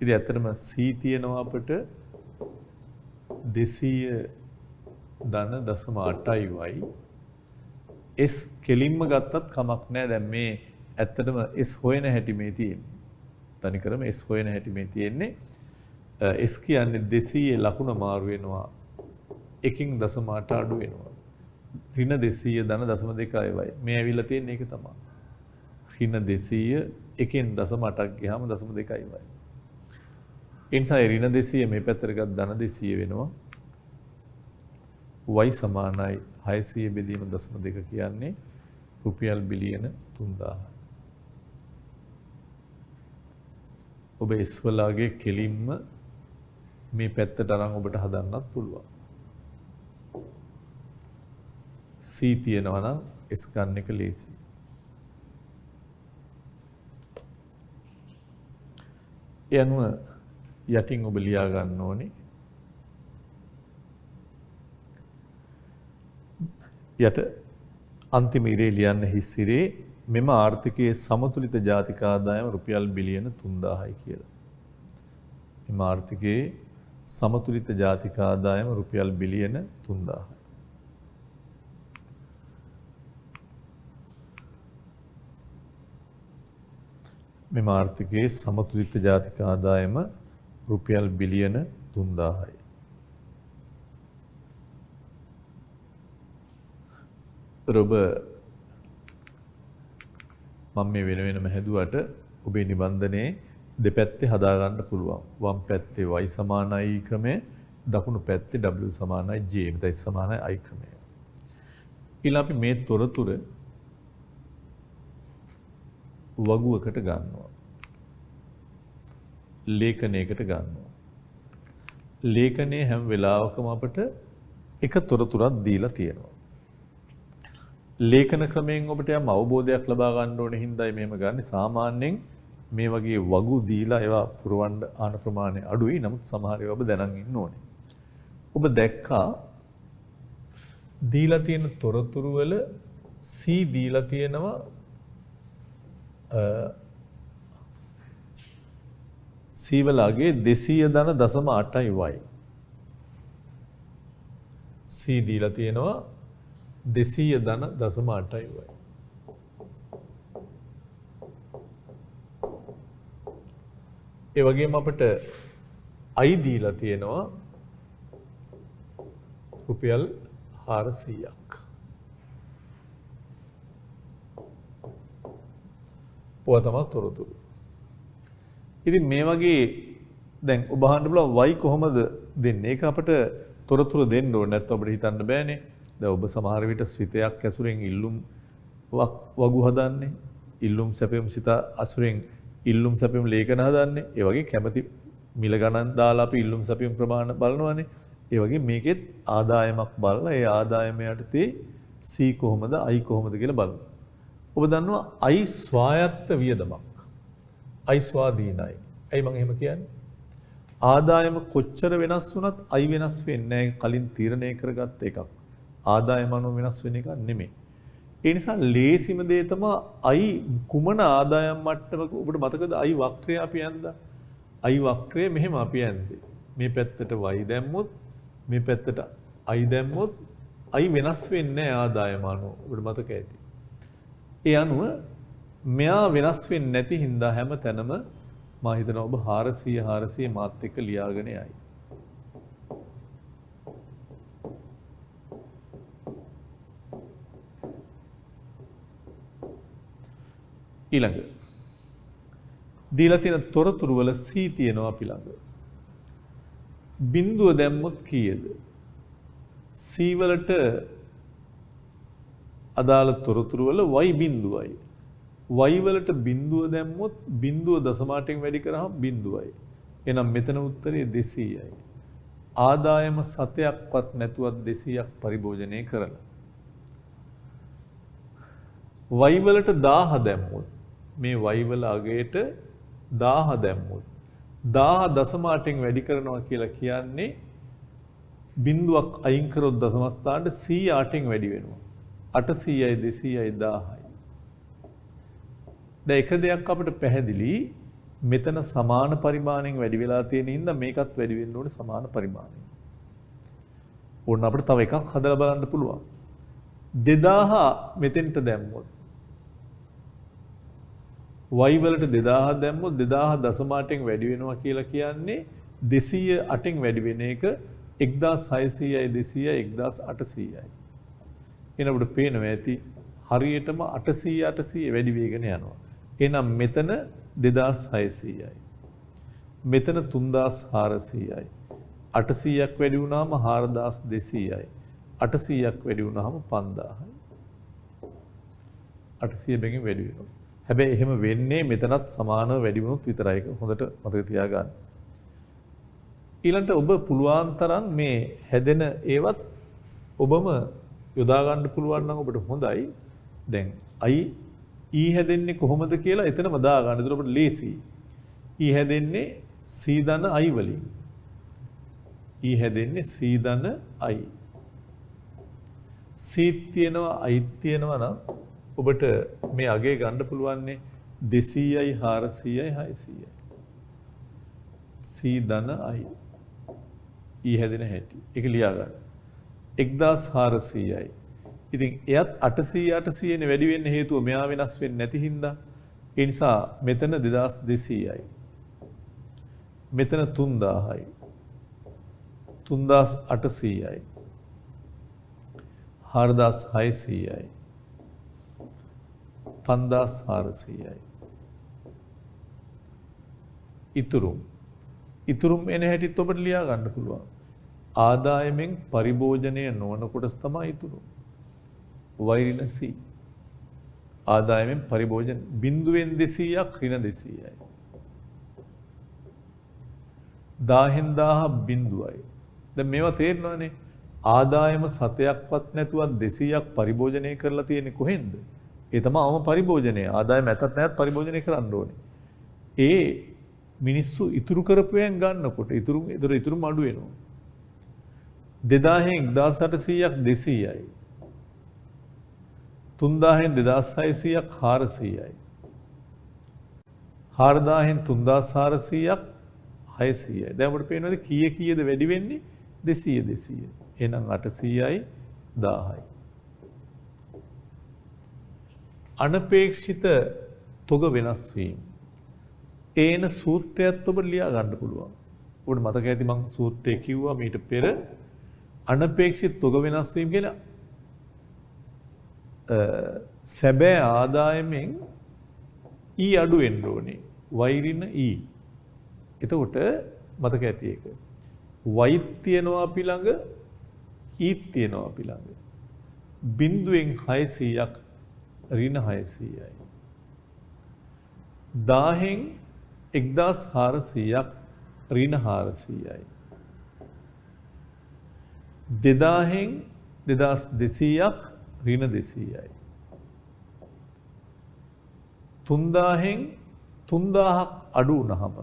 ඉතින් ඇත්තටම c තියෙනවා අපිට 200 ධන දශම 8යි y. s කෙලින්ම ගත්තත් කමක් නැහැ. දැන් මේ ඇත්තටම s හොයන හැටි මේ තියෙන්නේ. තනිකරම s හොයන හැටි මේ තියෙන්නේ. s කියන්නේ 200 ලකුණ මාරු වෙනවා. 1කින් දශම 8 අඩු වෙනවා. ඍණ 200 ධන දශම 2යි y. මේ ඇවිල්ලා තියෙන්නේ ඒක තමයි. ඍණ 200 1කින් දශම 8ක් ගියාම දශම 2යි y. ඒ නිසා ඍණ 200 මේ පැත්තට ගත්ත ධන 200 වෙනවා. y සමානයි 600 බෙදීම දශම 2 කියන්නේ රුපියල් බිලියන 3000. ඔබ S වලගේ කෙලින්ම මේ පැත්තට අරන් ඔබට හදන්නත් පුළුවන්. C තියෙනවා නම් S ගන්න එක ලේසියි. ඒ අනුව යටින් ඔබ ලියා ගන්න ඕනේ. යට අන්තිම ඉරේ ලියන්න හිස් ඉරේ මෙම ආර්ථිකයේ සමතුලිත ජාතික ආදායම රුපියල් බිලියන 3000යි කියලා. මෙම ආර්ථිකයේ සමතුලිත ජාතික ආදායම රුපියල් බිලියන 3000යි. මෙම ආර්ථිකයේ සමතුලිත ජාතික ආදායම රුපියල් බිලියන 3000යි. ඔබ මම මේ වෙන වෙනම හැදුවට ඔබේ නිබන්ධනයේ දෙපැත්තේ හදා ගන්න පුළුවන්. වම් පැත්තේ y සමානයි ක්‍රමය, දකුණු පැත්තේ w සමානයි j, මෙතන s සමානයි i ක්‍රමය. ඊළඟ අපි මේ තොරතුර වගුවකට ගන්නවා. ලේඛනයකට ගන්නවා. ලේඛනයේ හැම වෙලාවකම අපිට එක තොරතුරක් දීලා තියෙනවා. ලේඛන ක්‍රමයෙන් ඔබට යම් අවබෝධයක් ලබා ගන්න ඕනේ හින්දායි මෙහෙම ගන්න. සාමාන්‍යයෙන් මේ වගේ වගු දීලා ඒවා පුරවන්න ආන ප්‍රමාණය අඩුයි. නමුත් සමහර ඒවා ඔබ දැනන් ඉන්න ඕනේ. ඔබ දැක්කා දීලා තියෙන තොරතුරු වල C දීලා තියෙනවා සීවලගේ 200.8යි y. C දීලා තියෙනවා 200.8යි y. ඒ වගේම අපිට I දීලා තියෙනවා රුපියල් 400ක්. ඔය තමයි තොරතුරු. ඉතින් මේ වගේ දැන් ඔබ අහන්න බලව y කොහොමද දෙන්නේ? ඒක අපිට තොරතුරු දෙන්න ඕනේ නැත්නම් අපිට හිතන්න බෑනේ. දැන් ඔබ සමහර විට සිතයක් ඇසුරෙන් ඉල්ලුම් වගු හදන්නේ. ඉල්ලුම් සැපෙම් සිත අසුරෙන් ඉල්ලුම් සැපෙම් ලේඛන හදන්නේ. ඒ වගේ කැමැති මිල ගණන් දාලා අපි ඉල්ලුම් සැපෙම් ප්‍රමාණ බලනවානේ. ඒ වගේ මේකෙත් ආදායමක් බලලා ඒ ආදායම යටතේ C කොහොමද I කොහොමද කියලා බලනවා. ඔබ දන්නවා I ස්වායත්ත වියදමක්. I ස්වාධීනයි. ඇයි මම එහෙම කියන්නේ? ආදායම කොච්චර වෙනස් වුණත් I වෙනස් වෙන්නේ නැහැ. කලින් තීරණය කරගත්ත එකක්. ආදායම අනුව වෙනස් වෙන එක නෙමෙයි. ඒ නිසා ලේසිම දේ තමයි I කුමන ආදායම් මට්ටමක ඔබට මතකද I වක්‍රය අපි යන්දා. I වක්‍රය මෙහෙම අපි යන්නේ. මේ පැත්තට y දැම්මොත් මේ පැත්තට I දැම්මොත් I වෙනස් වෙන්නේ නැහැ ආදායම අනුව. ඔබට මතක ඇති. ඒ අනුව මෙයා වෙනස් වෙන්නේ නැති හින්දා හැම තැනම මම හිතනවා ඔබ 400 මාත් එක්ක ලියාගෙන යයි. ඊළඟ දීලා තියෙන තොරතුරු වල C තියෙනවා අපි ළඟ. බිඳුව දැම්මොත් කීයද? C වලට අදාළ තොරතුරු වල y බිඳුවයි. y වලට බිඳුව දැම්මොත් බිඳුව දශමාටෙන් වැඩි කරාම බිඳුවයි. එහෙනම් මෙතන උත්තරේ 200යි. ආදායම 7ක්වත් නැතුවත් 200ක් පරිභෝජනය කරලා. y වලට 1000 දැම්මොත් මේ y වල අගයට 1000 දැම්මොත් 1000 දශමාටෙන් වැඩි කරනවා කියලා කියන්නේ බිඳුවක් අයින් කරොත් දශම ස්ථානට 100ටෙන් වැඩි වෙනවා. 800යි 200යි 1000යි. දැන් එක දෙයක් අපිට පැහැදිලි මෙතන සමාන පරිමාණයෙන් වැඩි වෙලා තියෙන හින්දා මේකත් වැඩි වෙන්න ඕනේ සමාන පරිමාණයෙන්. ඕන අපිට තව එකක් හදලා බලන්න පුළුවන්. 2000 මෙතෙන්ට දැම්මොත් y වලට 2000 දැම්මොත් 2000 දශමාටෙන් වැඩි වෙනවා කියලා කියන්නේ 208න් වැඩි වෙන එක 1600යි 200යි 1800යි. එන අපිට පේනවා ඇති හරියටම 800 වැඩි වෙගෙන යනවා. එහෙනම් මෙතන 2600යි. මෙතන 3400යි. 800ක් වැඩි වුණාම 4200යි. 800ක් වැඩි වුණාම 5000යි. 800 බැගින් වැඩි වෙනවා. හැබැයි එහෙම වෙන්නේ මෙතනත් සමානව වැඩි වුණොත් විතරයි. හොඳට මතක තියාගන්න. ඊළඟට ඔබ පුළුවන් තරම් මේ හැදෙන ඒවත් ඔබම යොදා ගන්න පුළුවන් නම් ඔබට හොඳයි. දැන් I හැදෙන්නේ කොහොමද කියලා එතනම දා ගන්න. ඒක ඔබට ලේසි. I හැදෙන්නේ C ධන I වලින්. I හැදෙන්නේ C ධන I. C තියෙනවා I තියෙනවා නම් ඔබට මේ අගේ ගන්න පුළුවන්නේ 200යි 400යි 600යි. C ධන I. I හැදෙන හැටි. ඒක ලියා ගන්න. 1400යි. ඉතින් එයත් 800 නේ වැඩි වෙන්න හේතුව මෙයා වෙනස් වෙන්නේ නැති හින්දා. ඒ නිසා මෙතන 2200යි. මෙතන 3000යි. 3800යි. 4600යි. 5400යි. ඉතුරුම් එන හැටිත් ඔබට ලියා ගන්න පුළුවන්. ආදායමෙන් පරිභෝජනය නොවන කොටස තමයි ඉතුරු. වෛරින C. ආදායමෙන් පරිභෝජන බිඳුවෙන් 200ක් ඍණ 200යි. 1000න් 1000 බිඳුවයි. දැන් මේවා තේරෙනවනේ. ආදායම 7ක්වත් නැතුවත් 200ක් පරිභෝජනය කරලා තියෙන්නේ කොහෙන්ද? ඒ තමයිම පරිභෝජනය. ආදායම ඇතත් නැත් පරිභෝජනය කරන්න ඕනේ. ඒ මිනිස්සු ඉතුරු කරපුවෙන් ගන්නකොට ඉතුරු අඩු වෙනවා. 2000න් 1800ක් 200යි. 3000න් 2600ක් 400යි. 4000න් 3400ක් 600යි. දැන් අපිට පේනවාද කීයද වැඩි වෙන්නේ? 200. එහෙනම් 800යි 1000යි. අනපේක්ෂිත තොග වෙනස් වීම. ඒන සූත්‍රයත් ඔබ ලියා ගන්න පුළුවන්. ඔබට මතක ඇති මම සූත්‍රය කිව්වා මීට පෙර අනපේක්ෂිත තොග වෙනස් වීම කියලා සැබෑ ආදායමෙන් E අඩු වෙන්න ඕනේ. වෛරින E. එතකොට මතක ඇති ඒක. Y තියනවා අපි ළඟ E තියනවා අපි ළඟ. බිඳුවෙන් 600ක් ඍණ 600යි. 1000න් 1400ක් ඍණ 400යි. 2000න් 2200ක් ඍණ 200යි. 3000න් 3000ක් අඩු වුණාම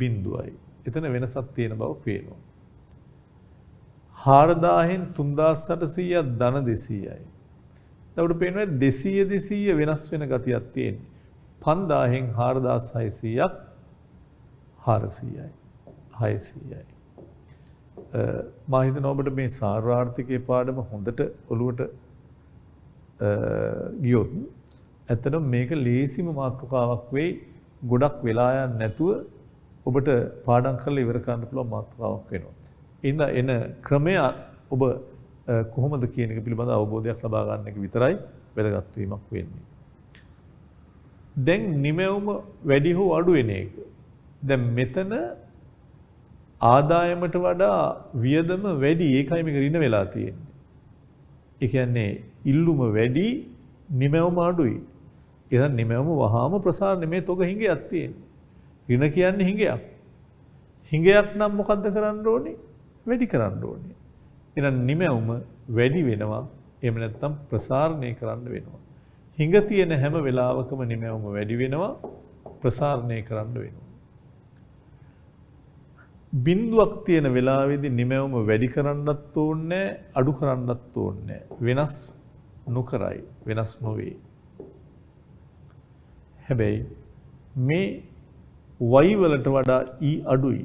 බිඳුවයි. එතන වෙනසක් තියෙන බව පේනවා. 4000න් 3800ක් ධන 200යි. එතකොට පේනවා 200 වෙනස් වෙන ගතියක් තියෙනවා. 5000න් 4600ක් 400යි 600යි. මම හිතනවා ඔබට මේ සාර්වාර්ථිකයේ පාඩම හොඳට ඔලුවට ගියොත් ඇත්තටම මේක ලේසිම මාතෘකාවක් වෙයි. ගොඩක් වෙලා යන්නේ නැතුව ඔබට පාඩම් කරලා ඉවර කරන්න පුළුවන් මාතෘකාවක් වෙනවා. ඉතින් එන ක්‍රමය ඔබ කොහොමද කියන එක පිළිබඳ අවබෝධයක් ලබා ගන්න එක විතරයි වැදගත් වීමක් වෙන්නේ. දැන් නිමැවුම වැඩි හෝ අඩු වෙන එක. දැන් මෙතන ආදායමට වඩා වියදම වැඩි. ඒකයි මේක ඍණ වෙලා තියෙන්නේ. ඒ කියන්නේ ඉල්ලුම වැඩි, නිමැවුම අඩුයි. එහෙනම් නිමැවුම වහාම ප්‍රසාරණය මේ තොග හිඟයක් තියෙන්නේ. ඍණ කියන්නේ හිඟයක්. හිඟයක් නම් මොකද්ද කරන්න ඕනේ? වැඩි කරන්න ඕනේ. එහෙනම් නිමැවුම වැඩි වෙනවා. එහෙම නැත්නම් ප්‍රසාරණය කරන්න වෙනවා. හිඟ තියෙන හැම වෙලාවකම නිමැවුම වැඩි වෙනවා, ප්‍රසාරණය කරන්න වෙනවා. බිඳුවක් තියෙන වෙලාවේදී නිමැවුම වැඩි කරන්නත් ඕනේ, අඩු කරන්නත් ඕනේ. වෙනස් නොකරයි, වෙනස් නොවේ. හැබැයි මේ y වලට වඩා e අඩුයි.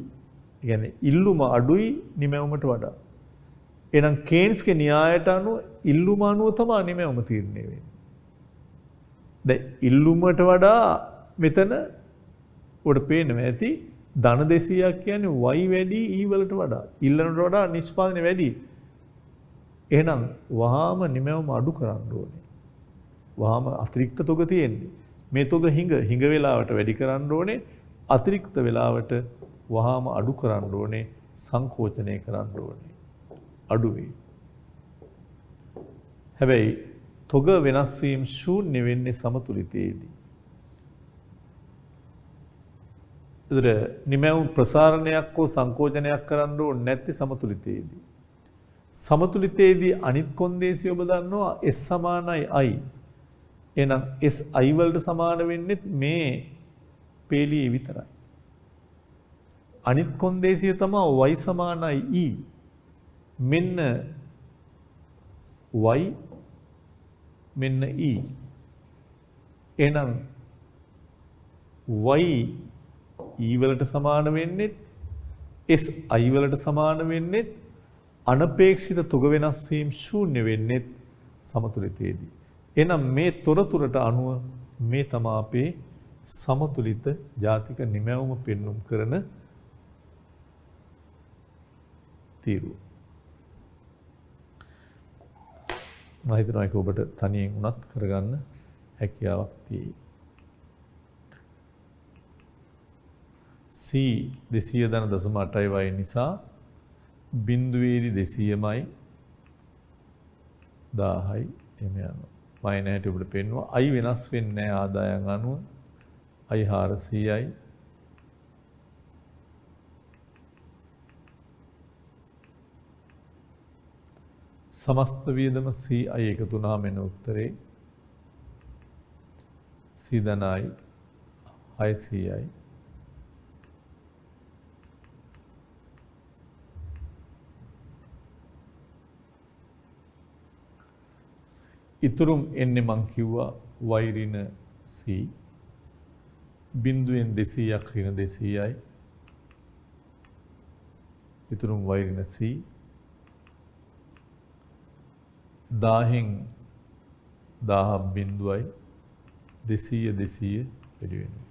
ඒ කියන්නේ ඉල්ලුම අඩුයි නිමැවුමට වඩා. එහෙනම් කේන්ස්ගේ න්‍යායට අනුව ඉල්ලුම අනුව තමයි නිමැවුම තීරණය වෙන්නේ. දැන් ඉල්ලුමට වඩා මෙතන උඩ පේනවා ඇති ධන 200ක් කියන්නේ y වැඩි e වලට වඩා. ඉල්ලනට වඩා නිෂ්පාදනය වැඩි. එහෙනම් වහාම නිමැවුම අඩු කරන්න ඕනේ. වහාම අතිරික්ත තොග තියෙන්නේ. මේ තොග හිඟ වෙලාවට වැඩි කරන්න ඕනේ. අතිරික්ත වෙලාවට වහාම අඩු කරන්න ඕනේ. සංකෝචනය කරන්න ඕනේ. අඩු වේ. හැබැයි තොග වෙනස් වීම ශූන්‍ය වෙන්නේ සමතුලිතයේදී. ඒතර නිමැවුම් ප්‍රසාරණයක් හෝ සංකෝචනයක් කරන්න ඕනේ නැති සමතුලිතයේදී. සමතුලිතයේදී අනිත් කොන්දේසිය ඔබ දන්නවා S සමානයි I. එහෙනම් S I වලට සමාන වෙන්නේ මේ පේළියේ විතරයි. අනිත් කොන්දේසිය තමයි y සමානයි e. මෙන්න y මෙන්න e. එහෙනම් y e වලට සමාන වෙන්නේ s i වලට සමාන වෙන්නේ අනපේක්ෂිත තොග වෙනස් වීම ශූන්‍ය වෙන්නේ සමතුලිතයේදී. එහෙනම් මේ තොරතුරට අනුව මේ තමයි අපේ සමතුලිත ජාතික නිමැවුම පෙන්눔 කරන තීරුව. මම හිතනවා ඒක ඔබට තනියෙන් උනත් කරගන්න හැකියාවක් තියෙයි. C 200 ධන 0.8යි වයි නිසා බිඳුවේදී 200මයි 1000යි එමෙ යනවා. මයින් හැටි ඔබට පෙන්වුවා I වෙනස් වෙන්නේ නැහැ ආදායම් අනුව. I 400යි समस्त वियदम C I එකතු වුණාම එන උත්තරේ C ධන I 600යි. ඉතුරුම් එන්නේ මං කිව්වා y ඍණ C බිඳුවෙන් 200ක් ඍණ 200යි. ඉතුරුම y ඍණ c. 1000න් 1000 බිඳුවයි 200 වැඩි වෙනවා.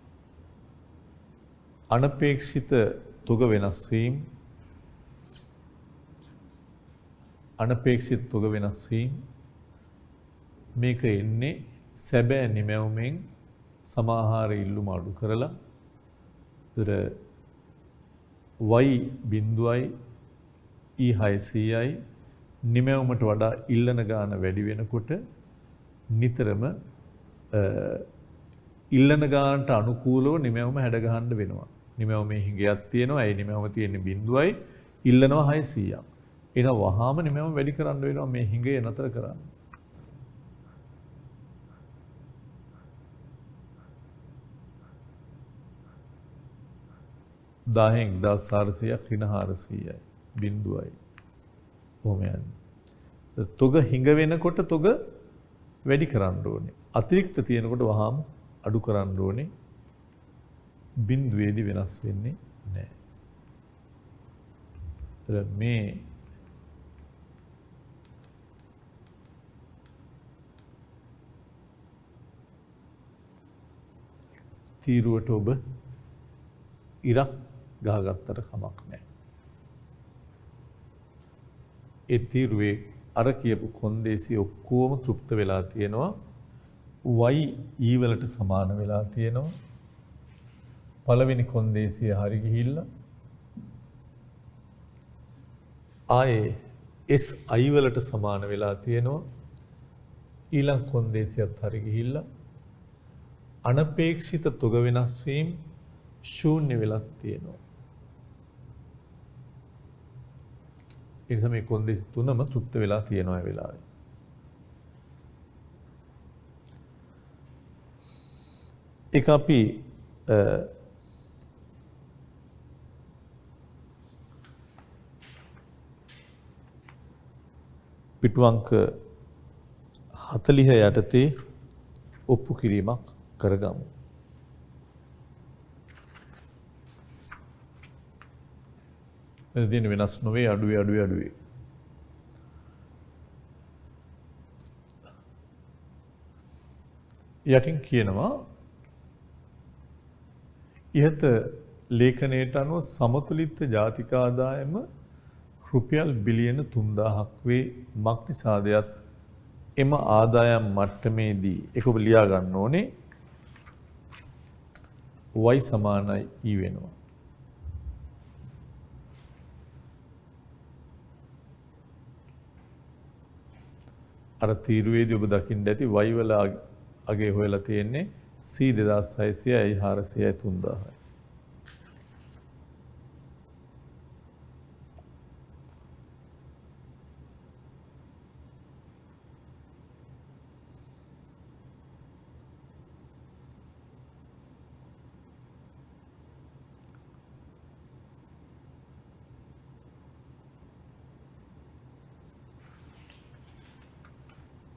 අනපේක්ෂිත තුග වෙනස් වීම මේක එන්නේ සැබෑ නිමැවුමෙන් සමාහාර ඉල්ලුම අඩු කරලා ඒතර y බිඳුවයි e 600යි නිමැවුමට වඩා ඉල්ලන ගාන වැඩි වෙනකොට නිතරම ඉල්ලන ගානට අනුකූලව නිමැවුම හැඩ ගහන්න වෙනවා. නිමැවුමේ හිඟයක් තියෙනවා. ඒ නිමැවුම තියෙන්නේ බිඳුවයි ඉල්ලනවා 600ක්. එහෙනම් වහාම නිමැවුම වැඩි කරන්න වෙනවා මේ හිඟය නතර කරන්න. 10න් 1400ක් ඍණ 400යි බිඳුවයි. කොහොම යන්නේ? තොග හිඟ වෙනකොට තොග වැඩි කරන්න ඕනේ. අතිරික්ත තියෙනකොට වහාම අඩු කරන්න ඕනේ. බිඳුවේදී වෙනස් වෙන්නේ නැහැ. මේ තීරුවට ඔබ ඉරක් ගහගත්තට කමක් නැහැ. ඒ තීරුවේ අර කියපු කොන්දේසි ඔක්කොම තෘප්ත වෙලා තියෙනවා. y e වලට සමාන වෙලා තියෙනවා. පළවෙනි කොන්දේසිය හරි ගිහිල්ලා ආයේ s i වලට සමාන වෙලා තියෙනවා. ඊළඟ කොන්දේසියත් හරි ගිහිල්ලා අනපේක්ෂිත තොග වෙනස් වීම ශූන්‍ය වෙලා තියෙනවා. ඒ නිසා මේ කොන්දේසි තුනම තෘප්ත වෙලා තියෙනවා ඒ වෙලාවේ. ඒක අපි පිටුවංක 40 යටතේ ඔප්පු කිරීමක් කරගමු. එදින වෙනස් නොවේ අඩුවේ. යටින් කියනවා ඉහත ලේඛනයට අනුව සමතුලිත ජාතික ආදායම රුපියල් බිලියන 3000ක් වේ. මක් නිසාදයක් එම ආදායම් මට්ටමේදී ඒක ඔබ ලියා ගන්න ඕනේ y සමානයි e වෙනවා. අර තීරුවේදී ඔබ දකින්න ඇති y වල අගේ හොයලා තියෙන්නේ c 2600යි 400යි 3000යි.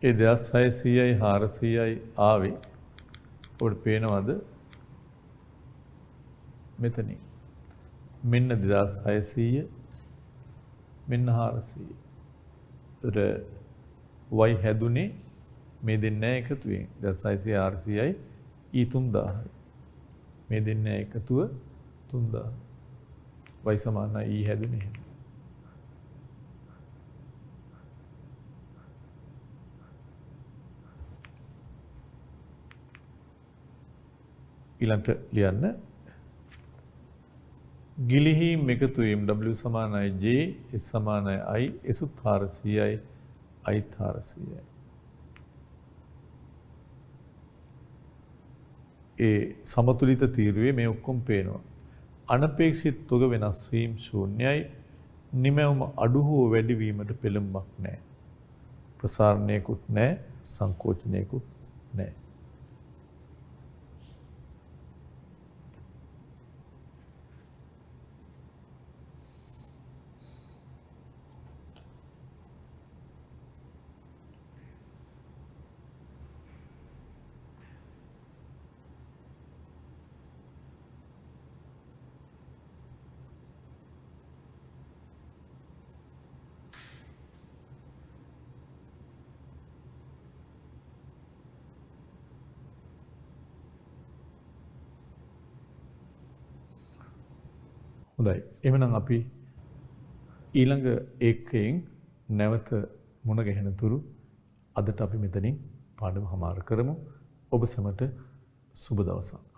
ඒ 2600යි 400යි ආවේ ඔබට පේනවද මෙතනින් මෙන්න 2600 මෙන්න 400 ඒතර y හැදුනේ මේ දෙන්න එකතුවෙන් 2600 400යි e 3000යි මේ දෙන්න එකතුව 3000 y සමානයි e හැදුනේ ඊළඟට ලියන්න ගිලිහීම් එකතු වීම w සමානයි j s සමානයි i s 400යි i 400යි ඒ සමතුලිත තීරුවේ මේ ඔක්කොම පේනවා අනපේක්ෂිත තොග වෙනස් වීම ශූන්‍යයි නිමැවුම අඩු හෝ වැඩි වීමට පෙළඹක් නැහැ ප්‍රසාරණයකුත් නැහැ සංකෝචනයකුත් නැහැ හොඳයි. එhmenan අපි ඊළඟ ඒකයෙන් නැවත මුණ ගැහෙන තුරු අදට අපි මෙතනින් පාඩම හමාර කරමු. ඔබ සැමට සුබ දවසක්.